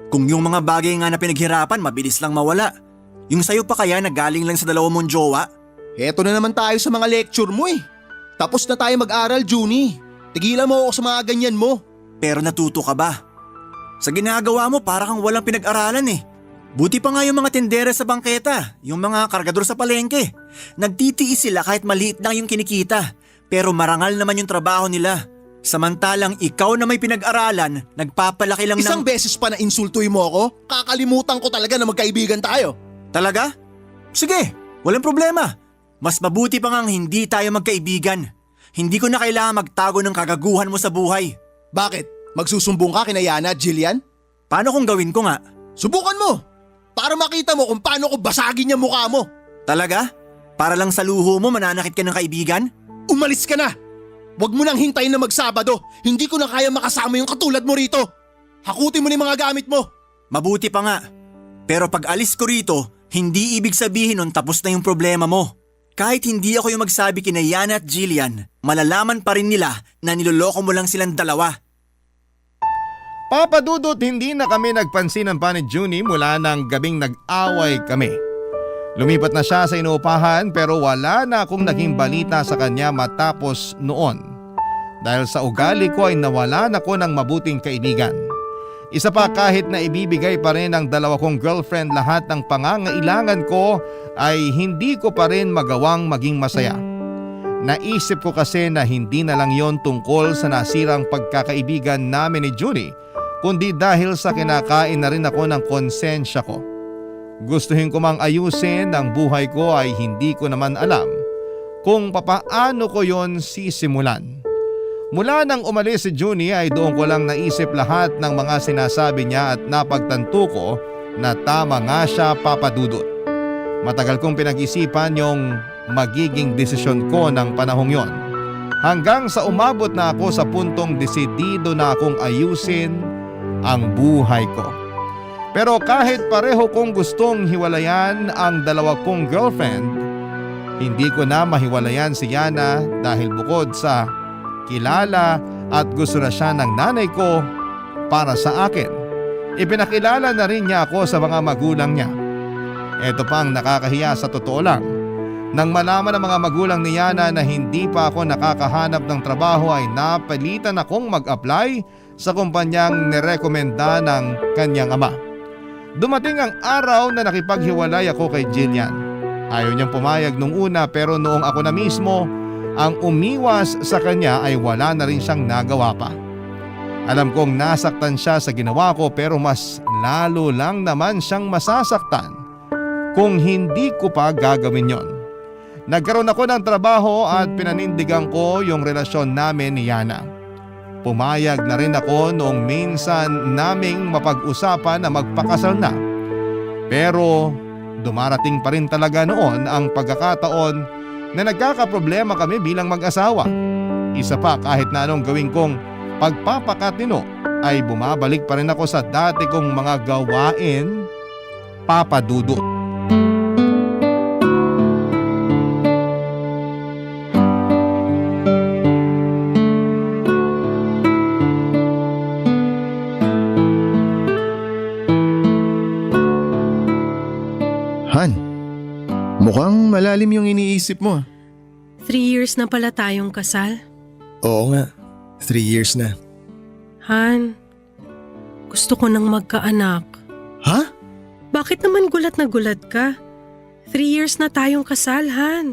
Speaker 8: Kung yung mga bagay nga na pinaghirapan, mabilis lang mawala. Yung sayo pa kaya na galing lang sa dalawa mong jowa?
Speaker 7: Heto na naman tayo sa mga lecture mo eh. Tapos na tayo mag-aral, Junie. Tigilan mo ako sa mga ganyan mo.
Speaker 8: Pero natuto ka ba? Sa ginagawa mo para kang walang pinag-aralan eh. Buti pa nga yung mga tendera sa bangketa, yung mga kargador sa palengke. Nagtitiis sila kahit maliit lang yung kinikita. Pero marangal naman yung trabaho nila. Samantalang ikaw na may pinag-aralan, nagpapalaki lang
Speaker 7: Isang beses pa na insultuin mo ako, kakalimutan ko talaga na magkaibigan tayo.
Speaker 8: Talaga? Sige, walang problema. Mas mabuti pa ngang hindi tayo magkaibigan. Hindi ko na kailangan magtago ng kagaguhan mo sa buhay.
Speaker 7: Bakit? Magsusumbong ka kina Yana at Jillian?
Speaker 8: Paano kung gawin ko nga?
Speaker 7: Subukan mo! Para makita mo kung paano ko basagin yung mukha mo.
Speaker 8: Talaga? Para lang sa luho mo mananakit ka ng kaibigan?
Speaker 7: Umalis ka na! Huwag mo nang hintayin na magsabado. Hindi ko na kaya makasama yung katulad mo rito. Hakutin mo na yung mga gamit mo.
Speaker 8: Mabuti pa nga. Pero pag alis ko rito, hindi ibig sabihin nun tapos na yung problema mo. Kahit hindi ako yung magsabi kina Yana at Jillian, malalaman pa rin nila na niloloko mo lang silang dalawa.
Speaker 3: Papa Dudut, hindi na kami nagpansinan pa ni Junie mula ng gabing nag-away kami. Lumipat na siya sa inuupahan pero wala na akong naging balita sa kanya matapos noon. Dahil sa ugali ko ay nawalan ako ng mabuting kaibigan. Isa pa, kahit na ibibigay pa rin ng dalawa kong girlfriend lahat ng pangangailangan ko, ay hindi ko pa rin magawang maging masaya. Naisip ko kasi na hindi na lang yon tungkol sa nasirang pagkakaibigan namin ni Junie, kundi dahil sa kinakain na rin ako ng konsensya ko. Gustuhin ko mang ayusin ang buhay ko ay hindi ko naman alam kung papaano ko yon sisimulan. Mula nang umalis si Junie ay doon ko lang naisip lahat ng mga sinasabi niya at napagtanto ko na tama nga siya, Papa Dudut. Matagal kong pinag-isipan yung magiging desisyon ko ng panahong yon. Hanggang sa umabot na ako sa puntong desidido na akong ayusin ang buhay ko. Pero kahit pareho kong gustong hiwalayan ang dalawa kong girlfriend, hindi ko na mahiwalayan si Yana dahil bukod sa kilala at gusto na siya ng nanay ko para sa akin, ipinakilala na rin niya ako sa mga magulang niya. Ito pang nakakahiya sa totoo lang. Nang malaman ng mga magulang ni Yana na hindi pa ako nakakahanap ng trabaho ay napilitan akong mag-apply sa kumpanyang nirekomenda ng kanyang ama. Dumating ang araw na nakipaghiwalay ako kay Jillian. Ayaw niyang pumayag nung una pero noong ako na mismo ang umiwas sa kanya ay wala na rin siyang nagawa pa. Alam kong nasaktan siya sa ginawa ko pero mas lalo lang naman siyang masasaktan kung hindi ko pa gagawin yon. Nagkaroon ako ng trabaho at pinanindigan ko yung relasyon namin ni Yana. Pumayag na rin ako noong minsan naming mapag-usapan na magpakasal na. Pero dumarating pa rin talaga noon ang pagkakataon na nagkakaproblema kami bilang mag-asawa. Isa pa, kahit na anong gawin kong pagpapakatino ay bumabalik pa rin ako sa dati kong mga gawain, Papa Dudut.
Speaker 7: Han, mukhang malalim yung iniisip mo.
Speaker 9: 3 years na pala tayong kasal.
Speaker 7: Oo nga, 3 years na.
Speaker 9: Han, gusto ko nang magkaanak.
Speaker 7: Ha?
Speaker 9: Bakit naman gulat na gulat ka? 3 years na tayong kasal, Han.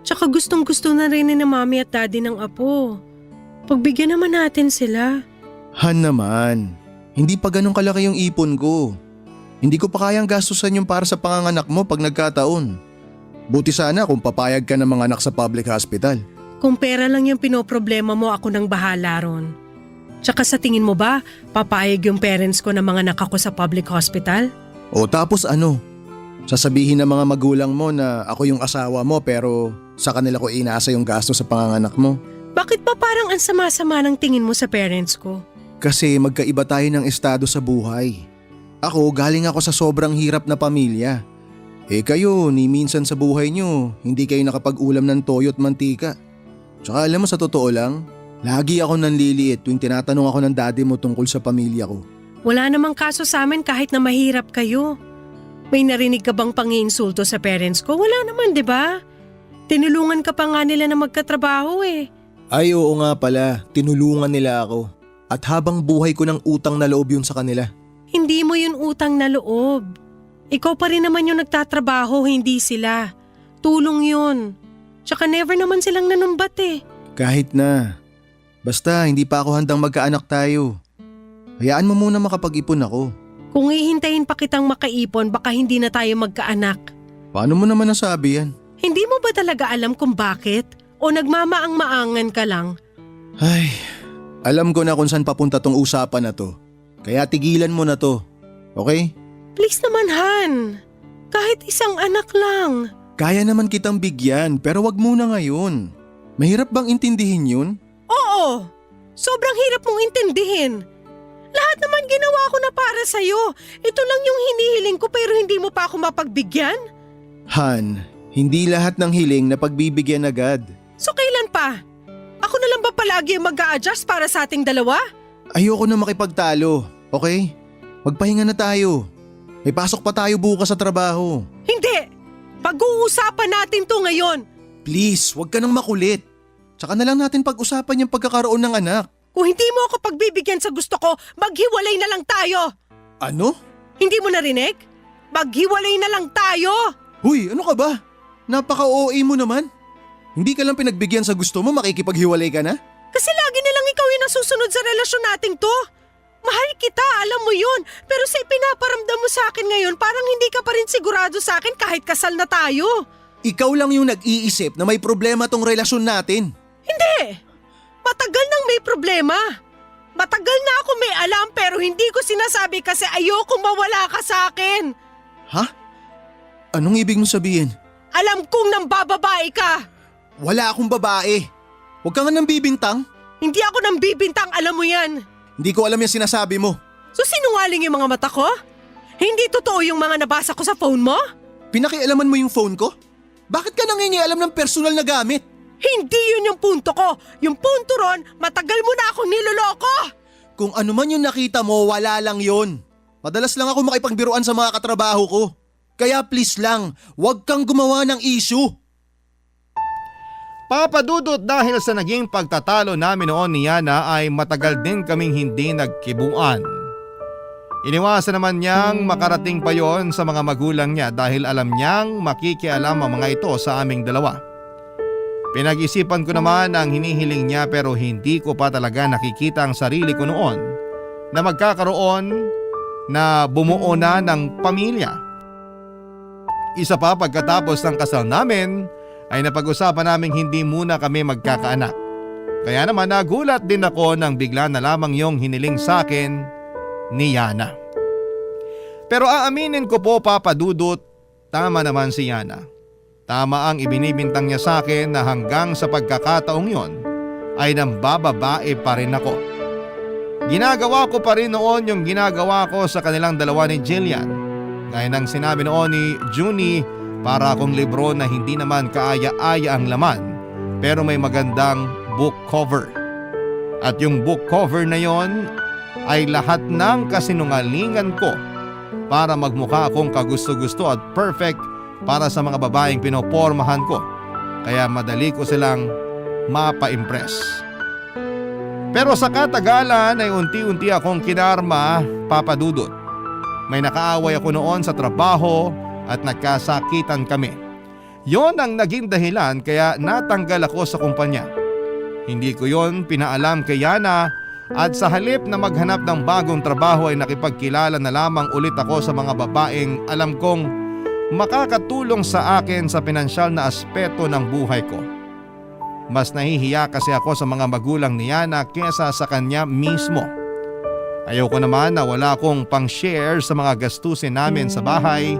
Speaker 9: Tsaka gustong gusto na rin ni mami at daddy ng apo. Pagbigyan naman natin sila.
Speaker 7: Han naman, hindi pa ganun kalaki yung ipon ko. Hindi ko pa kayang gastusan yung para sa panganganak mo pag nagkataon. Buti sana kung papayag ka ng mga anak sa public hospital.
Speaker 9: Kung pera lang yung pinoproblema mo, ako nang bahala ron. Tsaka sa tingin mo ba, papayag yung parents ko na mga anak ako sa public hospital?
Speaker 7: O tapos ano? Sasabihin ng mga magulang mo na ako yung asawa mo pero sa kanila ko inaasa yung gasto sa panganganak mo.
Speaker 9: Bakit ba parang ang sama-sama ng tingin mo sa parents ko?
Speaker 7: Kasi magkaiba tayo ng estado sa buhay. Ako, galing ako sa sobrang hirap na pamilya. Kayo, ni minsan sa buhay nyo, hindi kayo nakapag-ulam ng toyo at mantika. Tsaka alam mo, sa totoo lang, lagi ako nanliliit tuwing tinatanong ako ng daddy mo tungkol sa pamilya ko.
Speaker 9: Wala namang kaso sa amin kahit na mahirap kayo. May narinig ka bang pangiinsulto sa parents ko? Wala naman, di ba? Tinulungan ka pa nga nila na magkatrabaho eh.
Speaker 7: Ay oo nga pala, tinulungan nila ako. At habang buhay ko ng utang na loob yun sa kanila.
Speaker 9: Hindi mo yun utang na loob. Ikaw pa rin naman yung nagtatrabaho, hindi sila. Tulong yun. Tsaka never naman silang nanumbat eh.
Speaker 7: Kahit na. Basta hindi pa ako handang magkaanak tayo. Hayaan mo muna makapag-ipon ako.
Speaker 9: Kung hihintayin pa kitang makaipon, baka hindi na tayo magkaanak.
Speaker 7: Paano mo naman nasabi yan?
Speaker 9: Hindi mo ba talaga alam kung bakit? O nagmamaang-maangan ka lang?
Speaker 7: Ay, alam ko na kung saan papunta tong usapan na to. Kaya tigilan mo na to. Okay?
Speaker 9: Please naman, Han. Kahit isang anak lang.
Speaker 7: Kaya naman kitang bigyan pero wag muna ngayon. Mahirap bang intindihin yun?
Speaker 9: Oo. Sobrang hirap mong intindihin. Lahat naman ginawa ko na para sa'yo. Ito lang yung hinihiling ko pero hindi mo pa ako mapagbigyan?
Speaker 7: Han, hindi lahat ng hiling na pagbibigyan agad.
Speaker 9: So kailan pa? Ako na lang ba palagi ang mag-a-adjust para sa ating dalawa?
Speaker 7: Ayoko na makipagtalo, okay? Magpahinga na tayo. May pasok pa tayo bukas sa trabaho.
Speaker 9: Hindi! Pag-uusapan natin to ngayon.
Speaker 7: Please, wag ka nang makulit. Tsaka na lang natin pag-usapan yung pagkakaroon ng anak.
Speaker 9: Kung hindi mo ako pagbibigyan sa gusto ko, maghiwalay na lang tayo.
Speaker 7: Ano?
Speaker 9: Hindi mo narinig? Maghiwalay na lang tayo.
Speaker 7: Huy, ano ka ba? Napaka-OA mo naman. Hindi ka lang pinagbigyan sa gusto mo, makikipaghiwalay ka na?
Speaker 9: Kasi lagi na lang ikaw yung nasusunod sa relasyon nating to. Mahal kita, alam mo yun. Pero sa ipinaparamdam mo sa akin ngayon, parang hindi ka pa rin sigurado sa akin kahit kasal na tayo.
Speaker 7: Ikaw lang yung nag-iisip na may problema tong relasyon natin.
Speaker 9: Hindi! Matagal nang may problema. Matagal na ako may alam pero hindi ko sinasabi kasi ayoko mawala ka sa akin.
Speaker 7: Ha? Anong ibig mong sabihin?
Speaker 9: Alam kong nambababae ka.
Speaker 7: Wala akong babae. Huwag ka nga nang bibintang.
Speaker 9: Hindi ako nambibintang, alam mo yan.
Speaker 7: Hindi ko alam yung sinasabi mo.
Speaker 9: So sinungaling yung mga mata ko? Hindi totoo yung mga nabasa ko sa phone mo?
Speaker 7: Pinakialaman mo yung phone ko? Bakit ka nangingialam ng personal na gamit?
Speaker 9: Hindi yun yung punto ko. Yung punto ron, matagal mo na akong niloloko.
Speaker 7: Kung ano man yung nakita mo, wala lang yon. Madalas lang ako makipagbiruan sa mga katrabaho ko. Kaya please lang, huwag kang gumawa ng issue.
Speaker 3: Papadudot, dahil sa naging pagtatalo namin noon ni Yana ay matagal din kaming hindi nagkibuan. Iniwasan naman niyang makarating pa yon sa mga magulang niya dahil alam niyang makikialam ang mga ito sa aming dalawa. Pinag-isipan ko naman ang hinihiling niya pero hindi ko pa talaga nakikita ang sarili ko noon na magkakaroon na bumuo na ng pamilya. Isa pa, pagkatapos ng kasal namin ay napag-usapan naming hindi muna kami magkakaanak. Kaya naman nagulat din ako nang bigla na lamang yung hiniling sa akin ni Yana. Pero aaminin ko po, Papa Dudut, tama naman si Yana. Tama ang ibinibintang niya sa akin na hanggang sa pagkakataong yon ay nambababae pa rin ako. Ginagawa ko pa rin noon yung ginagawa ko sa kanilang dalawa ni Jillian. Gaya ng sinabi noon ni Junie, para akong libro na hindi naman kaaya-aya ang laman pero may magandang book cover. At yung book cover na yon ay lahat ng kasinungalingan ko para magmukha akong kagusto-gusto at perfect para sa mga babaeng pinopormahan ko. Kaya madali ko silang mapa-impress. Pero sa katagalan ay unti-unti akong kinarma, Papa Dudut. May nakaaway ako noon sa trabaho at nagkasakitan kami. Yon ang naging dahilan kaya natanggal ako sa kumpanya. Hindi ko yon pinaalam kay Yana at sa halip na maghanap ng bagong trabaho ay nakipagkilala na lamang ulit ako sa mga babaeng alam kong makakatulong sa akin sa pinansyal na aspeto ng buhay ko. Mas nahihiya kasi ako sa mga magulang ni Yana kesa sa kanya mismo. Ayoko naman na wala akong pang-share sa mga gastusin namin sa bahay.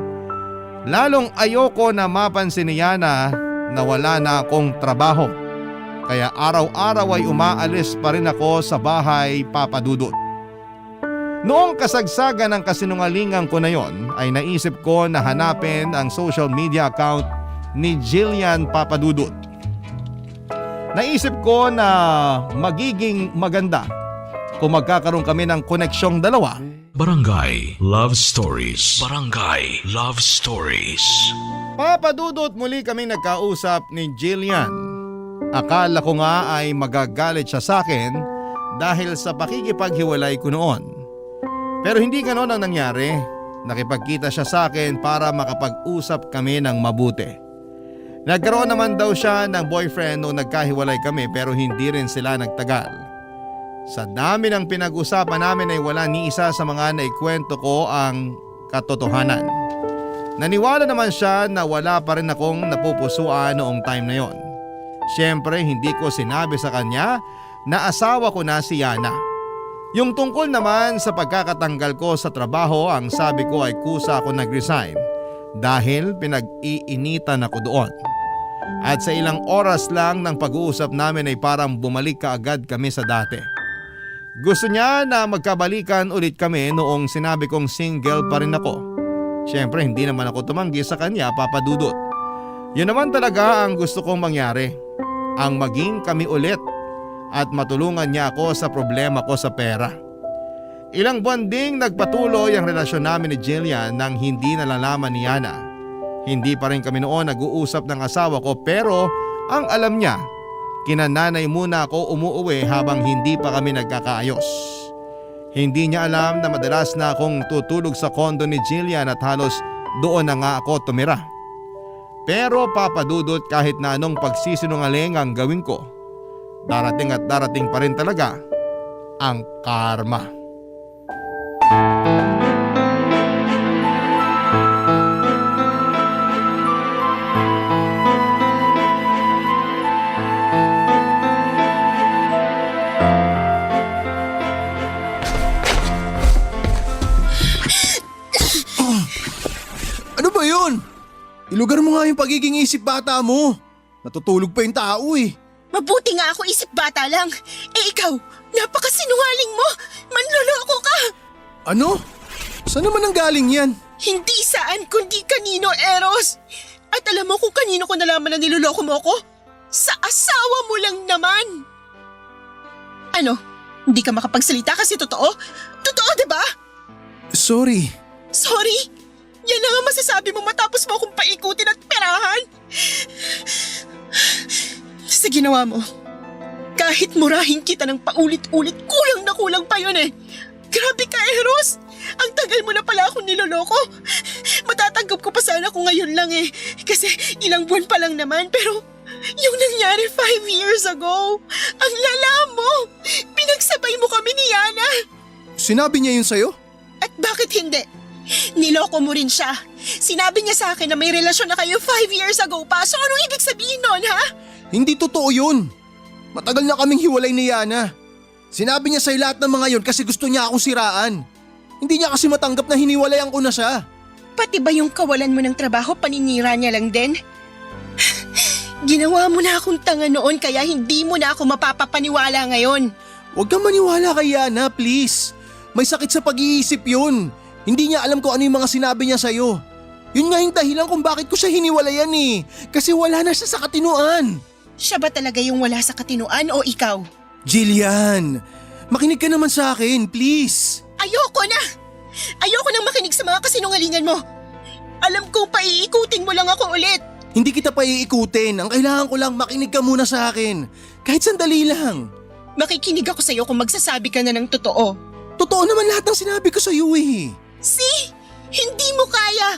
Speaker 3: Lalong ayoko na mapansin ni Yana na wala na akong trabaho. Kaya araw-araw ay umaalis pa rin ako sa bahay, Papa Dudut. Noong kasagsagan ng kasinungalingan ko na yon ay naisip ko na hanapin ang social media account ni Jillian, Papa Dudut. Naisip ko na magiging maganda kung magkakaroon kami ng koneksyong dalawa.
Speaker 1: Barangay Love Stories. Barangay Love Stories.
Speaker 3: Papa Dudut, muli kaming nagkausap ni Jillian. Akala ko nga ay magagalit siya sa akin dahil sa pakikipaghiwalay ko noon. Pero hindi ganon ang nangyari. Nakipagkita siya sa akin para makapag-usap kami ng mabuti. Nagkaroon naman daw siya ng boyfriend noong nagkahiwalay kami pero hindi rin sila nagtagal. Sa dami ng pinag-usapan namin ay wala ni isa sa mga naikwento ko ang katotohanan. Naniwala naman siya na wala pa rin akong napupusuan noong time na yon. Siyempre hindi ko sinabi sa kanya na asawa ko na si Yana. Yung tungkol naman sa pagkakatanggal ko sa trabaho, ang sabi ko ay kusa ako nag-resign dahil pinag-iinitan ako doon. At sa ilang oras lang ng pag-uusap namin ay parang bumalik kaagad kami sa dati. Gusto niya na magkabalikan ulit kami noong sinabi kong single pa rin ako. Siyempre hindi naman ako tumanggi sa kanya, Papa Dudut. Yun naman talaga ang gusto kong mangyari. Ang maging kami ulit at matulungan niya ako sa problema ko sa pera. Ilang buwan ding nagpatuloy ang relasyon namin ni Jillian nang hindi nalalaman ni Yana. Hindi pa rin kami noon nag-uusap ng asawa ko pero ang alam niya, kina nanay muna ako umuuwi habang hindi pa kami nagkakaayos. Hindi niya alam na madalas na akong tutulog sa kondo ni Jillian at halos doon na nga ako tumira. Pero Papa Dudut, kahit na anong pagsisinungaling ang gawin ko, darating at darating pa rin talaga ang karma.
Speaker 7: Ano ba yun? Ilugar mo nga yung pagiging isip bata mo. Natutulog pa yung tao eh.
Speaker 6: Mabuti nga ako isip bata lang. Eh ikaw, napakasinungaling mo. Manloloko ka.
Speaker 7: Ano? Saan naman ang galing yan?
Speaker 6: Hindi saan kundi kanino, Eros. At alam mo kung kanino ko nalaman na niloloko mo ako? Sa asawa mo lang naman. Ano? Hindi ka makapagsalita kasi totoo? Totoo, diba?
Speaker 7: Sorry.
Speaker 6: Sorry? Yan lang ang masasabi mo matapos mo akong paikutin at perahan? Sa ginawa mo, kahit murahin kita ng paulit-ulit, kulang na kulang pa yun eh. Grabe ka, Eros! Ang tagal mo na pala akong niloloko. Matatanggap ko pa sana kung ngayon lang eh. Kasi ilang buwan pa lang naman, pero yung nangyari 5 years ago, ang lala mo! Pinagsabay mo kami ni Yana!
Speaker 7: Sinabi niya yun sa'yo?
Speaker 6: At bakit hindi? Niloko mo rin siya. Sinabi niya sa akin na may relasyon na kayo 5 years ago pa. So anong ibig sabihin nun, ha?
Speaker 7: Hindi totoo yun. Matagal na kaming hiwalay ni Yana. Sinabi niya sa'yo lahat ng mga yun kasi gusto niya akong siraan. Hindi niya kasi matanggap na hiniwalayan ko na siya.
Speaker 6: Pati ba yung kawalan mo ng trabaho paninira niya lang din? Ginawa mo na akong tanga noon kaya hindi mo na ako mapapapaniwala ngayon.
Speaker 7: Huwag kang maniwala kay Yana, please. May sakit sa pag-iisip yun. Hindi niya alam kung ano yung mga sinabi niya sa'yo. Yun nga yung dahilan kung bakit ko siya hiniwalayan eh. Kasi wala na siya sa katinuan.
Speaker 6: Siya ba talaga yung wala sa katinuan o ikaw?
Speaker 7: Jillian, makinig ka naman sa akin, please.
Speaker 6: Ayoko na! Ayoko nang makinig sa mga kasinungalingan mo. Alam kong paiikutin mo lang ako ulit.
Speaker 7: Hindi kita pa iikutin. Ang kailangan ko lang makinig ka muna sa akin. Kahit sandali lang.
Speaker 6: Makikinig ako sa'yo kung magsasabi ka na ng totoo.
Speaker 7: Totoo naman lahat ng sinabi ko sa'yo eh.
Speaker 6: See? Hindi mo kaya.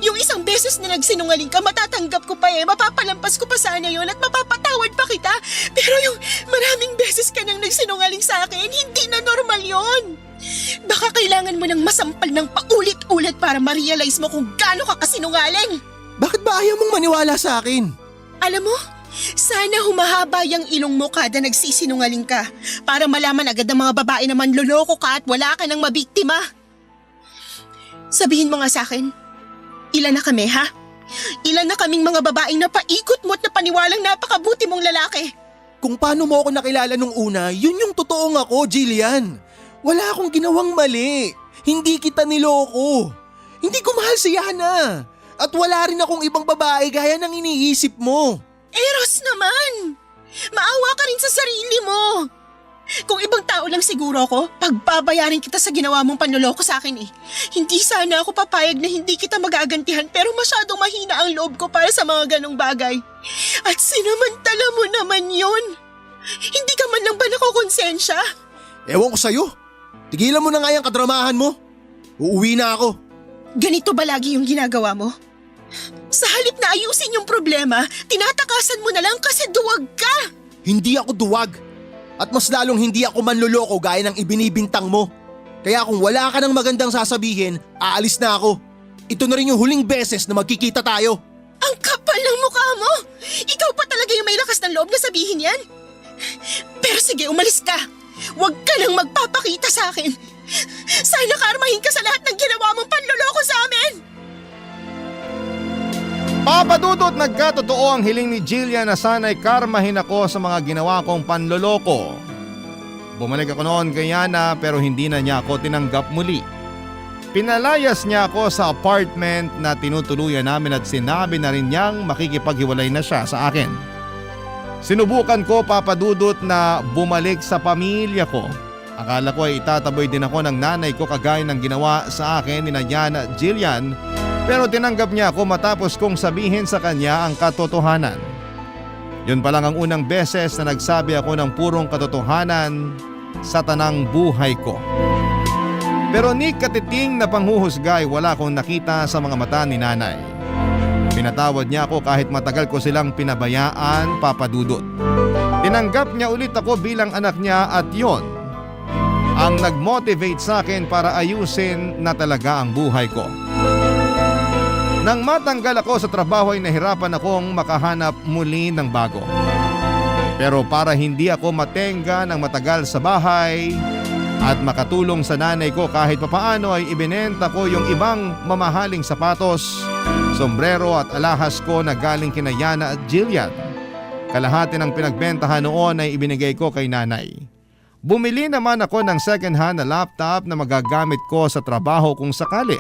Speaker 6: Yung isang beses na nagsinungaling ka, matatanggap ko pa eh. Mapapalampas ko pa sana yun at mapapatawad pa kita. Pero yung maraming beses ka nang nagsinungaling sa akin, hindi na normal yun. Baka kailangan mo ng masampal ng paulit-ulit para ma-realize mo kung gaano ka kasinungaling.
Speaker 7: Bakit ba ayaw mong maniwala sa akin?
Speaker 6: Alam mo, sana humahaba yung ilong mo kada nagsisinungaling ka para malaman agad ng mga babae na manloloko ka at wala ka nang mabiktima. Sabihin mo nga sa akin, ilan na kami ha? Ilan na kaming mga babaeng napaikot mo at napaniwalang napakabuti mong lalaki?
Speaker 7: Kung paano mo ako nakilala nung una, yun yung totoong ako, Jillian. Wala akong ginawang mali. Hindi kita niloko. Hindi ko mahal si Yana. At wala rin akong ibang babae gaya ng iniisip mo.
Speaker 6: Eros naman! Maawa ka rin sa sarili mo. Kung ibang tao lang siguro ako, pagbabayarin kita sa ginawa mong panloloko sa akin eh. Hindi sana ako papayag na hindi kita magagantihan pero masyadong mahina ang loob ko para sa mga ganong bagay. At sinamantala mo naman yun. Hindi ka man lang ba nakokonsensya?
Speaker 7: Ewan ko sa'yo. Tigilan mo na nga yung kadramahan mo. Uuwi na ako.
Speaker 6: Ganito ba lagi yung ginagawa mo? Sa halip na ayusin yung problema, tinatakasan mo na lang kasi duwag ka.
Speaker 7: Hindi ako duwag. At mas lalong hindi ako manloloko gaya ng ibinibintang mo. Kaya kung wala ka ng magandang sasabihin, aalis na ako. Ito na rin yung huling beses na magkikita tayo.
Speaker 6: Ang kapal ng mukha mo! Ikaw pa talaga yung may lakas ng loob na sabihin yan? Pero sige, umalis ka. Huwag ka nang magpapakita sa akin. Sana karmahin ka sa lahat ng ginawa mong panloloko sa amin!
Speaker 3: Papa Dudut, nagkatotoo ang hiling ni Jillian na sana'y karmahin ako sa mga ginawa kong panloloko. Bumalik ako noon kay Yana pero hindi na niya ako tinanggap muli. Pinalayas niya ako sa apartment na tinutuluyan namin at sinabi na rin niyang makikipaghiwalay na siya sa akin. Sinubukan ko, Papa Dudut, na bumalik sa pamilya ko. Akala ko ay itataboy din ako ng nanay ko kagaya ng ginawa sa akin ni Yana at Jillian. Pero tinanggap niya ako matapos kong sabihin sa kanya ang katotohanan. Yun pa lang ang unang beses na nagsabi ako ng purong katotohanan sa tanang buhay ko. Pero ni katiting na panghuhusga ay wala akong nakita sa mga mata ni nanay. Pinatawad niya ako kahit matagal ko silang pinabayaan, Papa Dudut. Tinanggap niya ulit ako bilang anak niya at yon ang nag-motivate sa akin para ayusin na talaga ang buhay ko. Nang matanggal ako sa trabaho ay nahirapan akong makahanap muli ng bago. Pero para hindi ako matenga ng matagal sa bahay at makatulong sa nanay ko kahit papaano ay ibinenta ko yung ibang mamahaling sapatos, sombrero at alahas ko na galing kina Yana at Jillian. Kalahati ng pinagbentahan noon ay ibinigay ko kay nanay. Bumili naman ako ng second hand na laptop na magagamit ko sa trabaho kung sakali.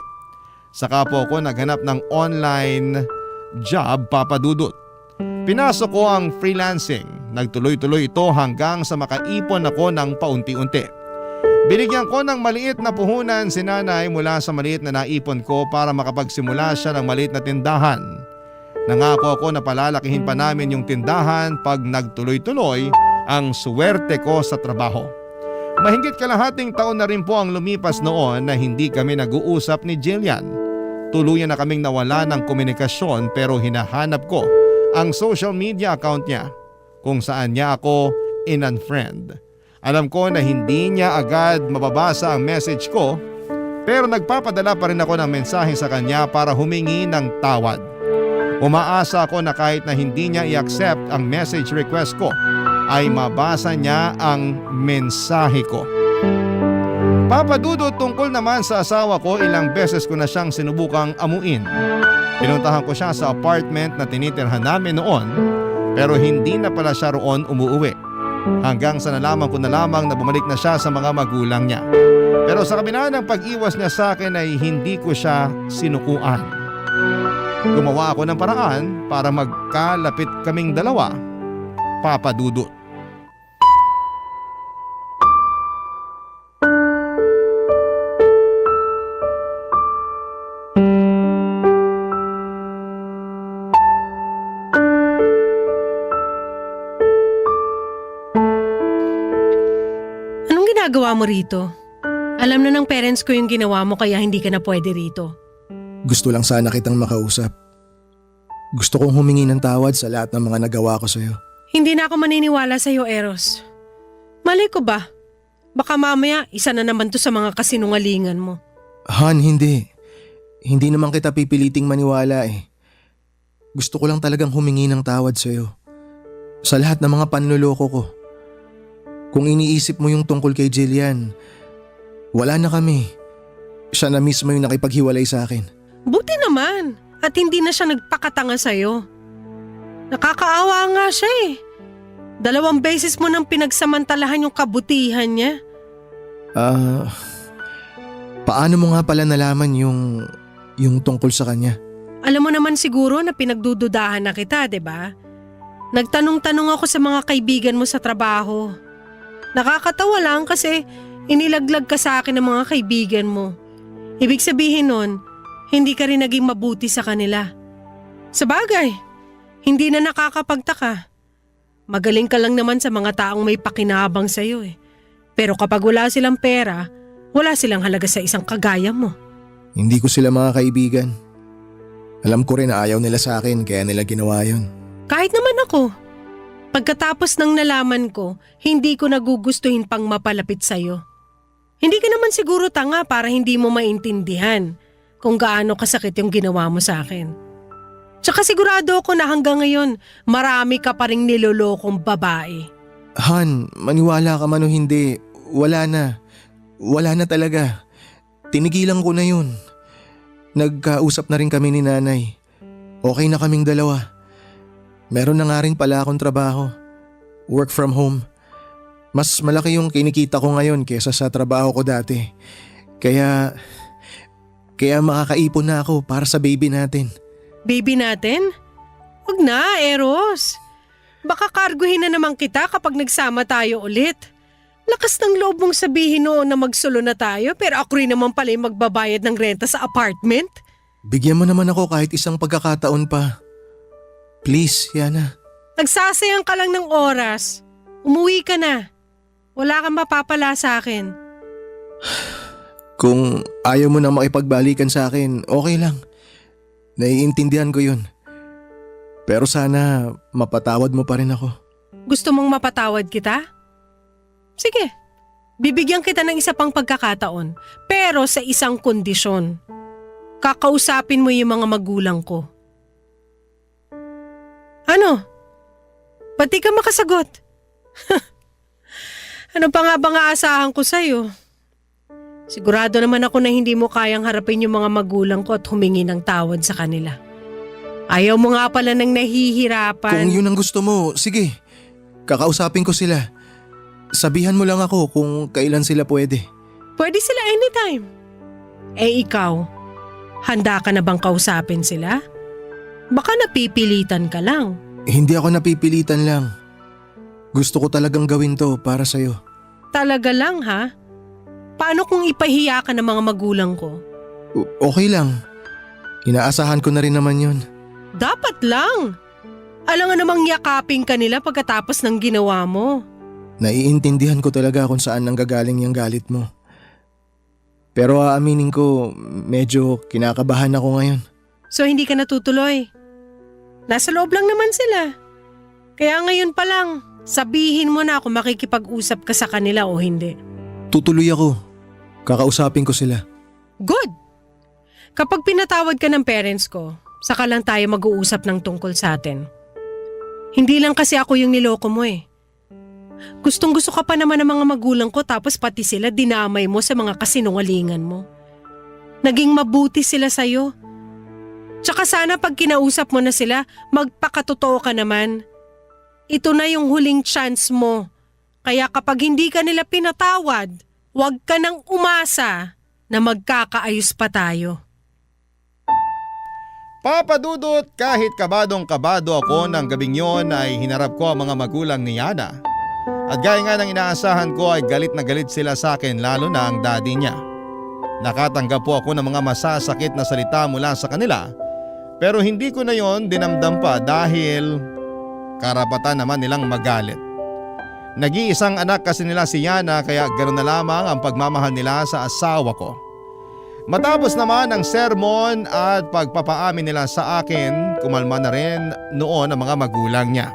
Speaker 3: Saka po ako naghanap ng online job, Papa Dudut. Pinasok ko ang freelancing. Nagtuloy-tuloy ito hanggang sa makaipon ako ng paunti-unti. Binigyan ko ng maliit na puhunan si nanay mula sa maliit na naipon ko para makapagsimula siya ng maliit na tindahan. Nangako ako na palalakihin pa namin yung tindahan pag nagtuloy-tuloy ang swerte ko sa trabaho. Mahigit kalahating taon na rin po ang lumipas noon na hindi kami nag-uusap ni Jillian. Tuluyan na kaming nawala ng komunikasyon pero hinahanap ko ang social media account niya kung saan niya ako in-unfriend. Alam ko na hindi niya agad mababasa ang message ko pero nagpapadala pa rin ako ng mensahe sa kanya para humingi ng tawad. Umaasa ako na kahit na hindi niya i-accept ang message request ko ay mabasa niya ang mensahe ko. Papa Dudut, tungkol naman sa asawa ko, ilang beses ko na siyang sinubukang amuin. Pinuntahan ko siya sa apartment na tinitirhan namin noon pero hindi na pala siya roon umuuwi. Hanggang sa nalaman ko na lamang na bumalik na siya sa mga magulang niya. Pero sa kabila ng pag-iwas niya sa akin ay hindi ko siya sinukuan. Gumawa ako ng paraan para magkalapit kaming dalawa, Papa Dudut.
Speaker 9: Ginagawa mo rito? Alam na ng parents ko yung ginawa mo kaya hindi ka na pwede rito.
Speaker 7: Gusto lang sana kitang makausap. Gusto kong humingi ng tawad sa lahat ng mga nagawa ko sa'yo.
Speaker 9: Hindi na ako maniniwala sa'yo, Eros. Mali ko ba? Baka mamaya isa na naman to sa mga kasinungalingan mo.
Speaker 7: Han, hindi. Hindi naman kita pipiliting maniwala eh. Gusto ko lang talagang humingi ng tawad sa'yo. Sa lahat ng mga panloloko ko. Kung iniisip mo yung tungkol kay Jillian, wala na kami. Siya na mismo yung nakipaghiwalay sa akin.
Speaker 9: Buti naman at hindi na siya nagpakatanga sa'yo. Nakakaawa nga siya eh. 2 beses mo nang pinagsamantalahan yung kabutihan niya.
Speaker 7: Paano mo nga pala nalaman yung tungkol sa kanya?
Speaker 9: Alam mo naman siguro na pinagdududahan na kita, 'di ba? Nagtanong-tanong ako sa mga kaibigan mo sa trabaho. Nakakatawa lang kasi inilaglag ka sa akin ng mga kaibigan mo. Ibig sabihin nun, hindi ka rin naging mabuti sa kanila. Sabagay, hindi na nakakapagtaka. Magaling ka lang naman sa mga taong may pakinabang sa'yo eh. Pero kapag wala silang pera, wala silang halaga sa isang kagaya mo.
Speaker 7: Hindi ko sila mga kaibigan. Alam ko rin na ayaw nila sa akin kaya nila ginawa yun.
Speaker 9: Kahit naman ako. Pagkatapos ng nalaman ko, hindi ko nagugustuhin pang mapalapit sa'yo. Hindi ka naman siguro tanga para hindi mo maintindihan kung gaano kasakit yung ginawa mo sa akin. Tsaka sigurado ako na hanggang ngayon, marami ka pa ring nilolokong babae.
Speaker 7: Han, maniwala ka man o hindi, wala na. Wala na talaga. Tinigilan ko na yun. Nagkausap na rin kami ni nanay. Okay na kaming dalawa. Meron na nga rin pala akong trabaho. Work from home. Mas malaki yung kinikita ko ngayon kesa sa trabaho ko dati. Kaya makakaipon na ako para sa baby natin.
Speaker 9: Baby natin? Huwag na, Eros. Baka karguhin na naman kita kapag nagsama tayo ulit. Lakas ng loob mong sabihin noon na magsulo na tayo pero ako rin naman pala yung magbabayad ng renta sa apartment.
Speaker 7: Bigyan mo naman ako kahit isang pagkakataon pa. Please, Yana.
Speaker 9: Nagsasayang ka lang ng oras. Umuwi ka na. Wala kang mapapala sa akin.
Speaker 7: Kung ayaw mo nang makipagbalikan sa akin, okay lang. Naiintindihan ko yun. Pero sana mapatawad mo pa rin ako.
Speaker 9: Gusto mong mapatawad kita? Sige, bibigyan kita ng isa pang pagkakataon. Pero sa isang kondisyon. Kakausapin mo yung mga magulang ko. Ano? Ba't di ka makasagot? Ano pa nga bang aasahan ko sa'yo? Sigurado naman ako na hindi mo kayang harapin yung mga magulang ko at humingi ng tawad sa kanila. Ayaw mo nga pala ng nahihirapan.
Speaker 7: Kung yun ang gusto mo, sige. Kakausapin ko sila. Sabihan mo lang ako kung kailan sila pwede.
Speaker 9: Pwede sila anytime. Eh ikaw, handa ka na bang kausapin sila? Baka napipilitan ka lang.
Speaker 7: Hindi ako napipilitan lang. Gusto ko talagang gawin to para sa'yo.
Speaker 9: Talaga lang ha? Paano kung ipahiya ka ng mga magulang ko?
Speaker 7: Okay lang. Inaasahan ko na rin naman yun.
Speaker 9: Dapat lang. Alam nga namang yakapin ka nila pagkatapos ng ginawa mo.
Speaker 7: Naiintindihan ko talaga kung saan nanggagaling yung galit mo. Pero aaminin ko, medyo kinakabahan ako ngayon.
Speaker 9: So hindi ka natutuloy? Nasa loob lang naman sila. Kaya ngayon pa lang, sabihin mo na kung makikipag-usap ka sa kanila o hindi.
Speaker 7: Tutuloy ako. Kakausapin ko sila.
Speaker 9: Good! Kapag pinatawad ka ng parents ko, saka lang tayo mag-uusap ng tungkol sa atin. Hindi lang kasi ako yung niloko mo eh. Gustong gusto ka pa naman ng mga magulang ko tapos pati sila dinamay mo sa mga kasinungalingan mo. Naging mabuti sila sa'yo. Tsaka sana pag kinausap mo na sila, magpakatotoo ka naman. Ito na yung huling chance mo. Kaya kapag hindi ka nila pinatawad, huwag ka nang umasa na magkakaayos pa tayo.
Speaker 3: Papa Dudut, kahit kabadong-kabado ako ng gabing yon ay hinarap ko ang mga magulang ni Yana. At gaya nga ng inaasahan ko ay galit na galit sila sa akin, lalo na ang daddy niya. Nakatanggap po ako ng mga masasakit na salita mula sa kanila, pero hindi ko na yon dinamdam pa dahil karapatan naman nilang magalit. Nag-iisang anak kasi nila si Yana kaya ganoon na lamang ang pagmamahal nila sa asawa ko. Matapos naman ang sermon at pagpapaamin nila sa akin, kumalma na rin noon ang mga magulang niya.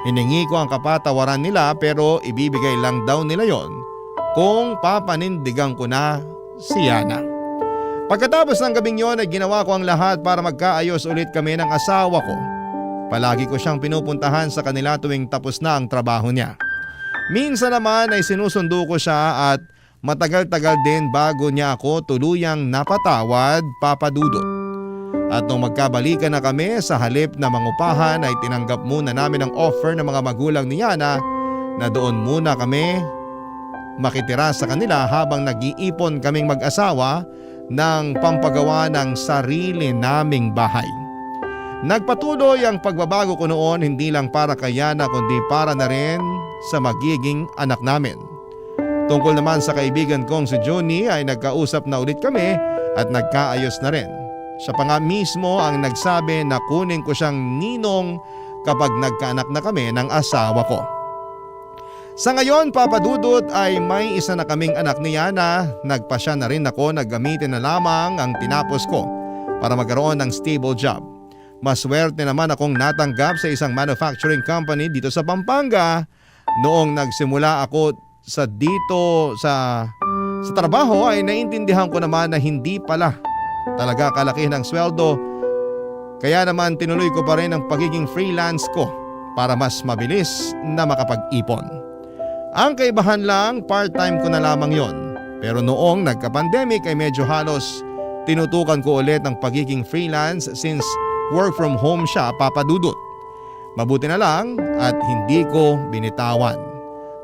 Speaker 3: Hiningi ko ang kapatawaran nila pero ibibigay lang daw nila yon kung papanindigan ko na si Yana. Pagkatapos ng gabing yon ay ginawa ko ang lahat para magkaayos ulit kami ng asawa ko. Palagi ko siyang pinupuntahan sa kanila tuwing tapos na ang trabaho niya. Minsan naman ay sinusundo ko siya at matagal-tagal din bago niya ako tuluyang napatawad, Papa Dudut. At nung magkabalikan na kami sa halip na mangupahan ay tinanggap muna namin ang offer ng mga magulang ni Yana na doon muna kami makitira sa kanila habang nag-iipon kaming mag-asawa ng pampagawa ng sarili naming bahay. Nagpatuloy ang pagbabago ko noon hindi lang para kay Yana kundi para na rin sa magiging anak namin. Tungkol naman sa kaibigan kong si Johnny ay nagkausap na ulit kami at nagkaayos na rin. Siya pa nga mismo ang nagsabi na kunin ko siyang ninong kapag nagkaanak na kami ng asawa ko. Sa ngayon, Papa Dudut, ay may isa na kaming anak ni Yana. Nagpasya na rin ako na gamitin na lamang ang tinapos ko para magkaroon ng stable job. Maswerte naman akong natanggap sa isang manufacturing company dito sa Pampanga. Noong nagsimula ako sa trabaho ay naintindihan ko naman na hindi pala talaga kalaki ng sweldo. Kaya naman tinuloy ko pa rin ang pagiging freelance ko para mas mabilis na makapag-ipon. Ang kaibahan lang, part-time ko na lamang yon. Pero noong nagka-pandemic ay medyo halos tinutukan ko ulit ang pagiging freelance since work from home siya, Papa Dudut. Mabuti na lang at hindi ko binitawan.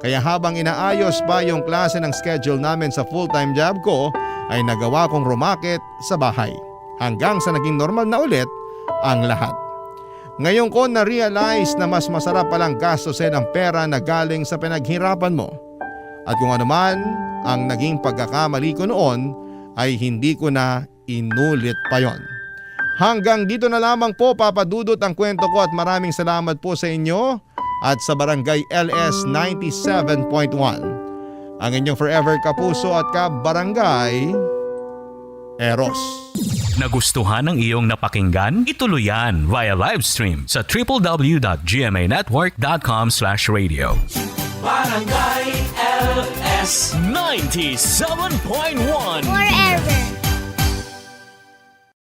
Speaker 3: Kaya habang inaayos pa yung klase ng schedule namin sa full-time job ko ay nagawa kong rumakit sa bahay hanggang sa naging normal na ulit ang lahat. Ngayon ko na-realize na mas masarap palang gastusin ang pera na galing sa pinaghirapan mo. At kung ano man ang naging pagkakamali ko noon ay hindi ko na inulit pa yon. Hanggang dito na lamang po, Papa Dudut, ang kwento ko at maraming salamat po sa inyo at sa Barangay LS 97.1. Ang inyong forever kapuso at ka-barangay, Eros.
Speaker 1: Nagustuhan ng iyong napakinggan? Ituloy yan via live stream sa www.gmanetwork.com/radio. Barangay LS 97.1
Speaker 10: Forever.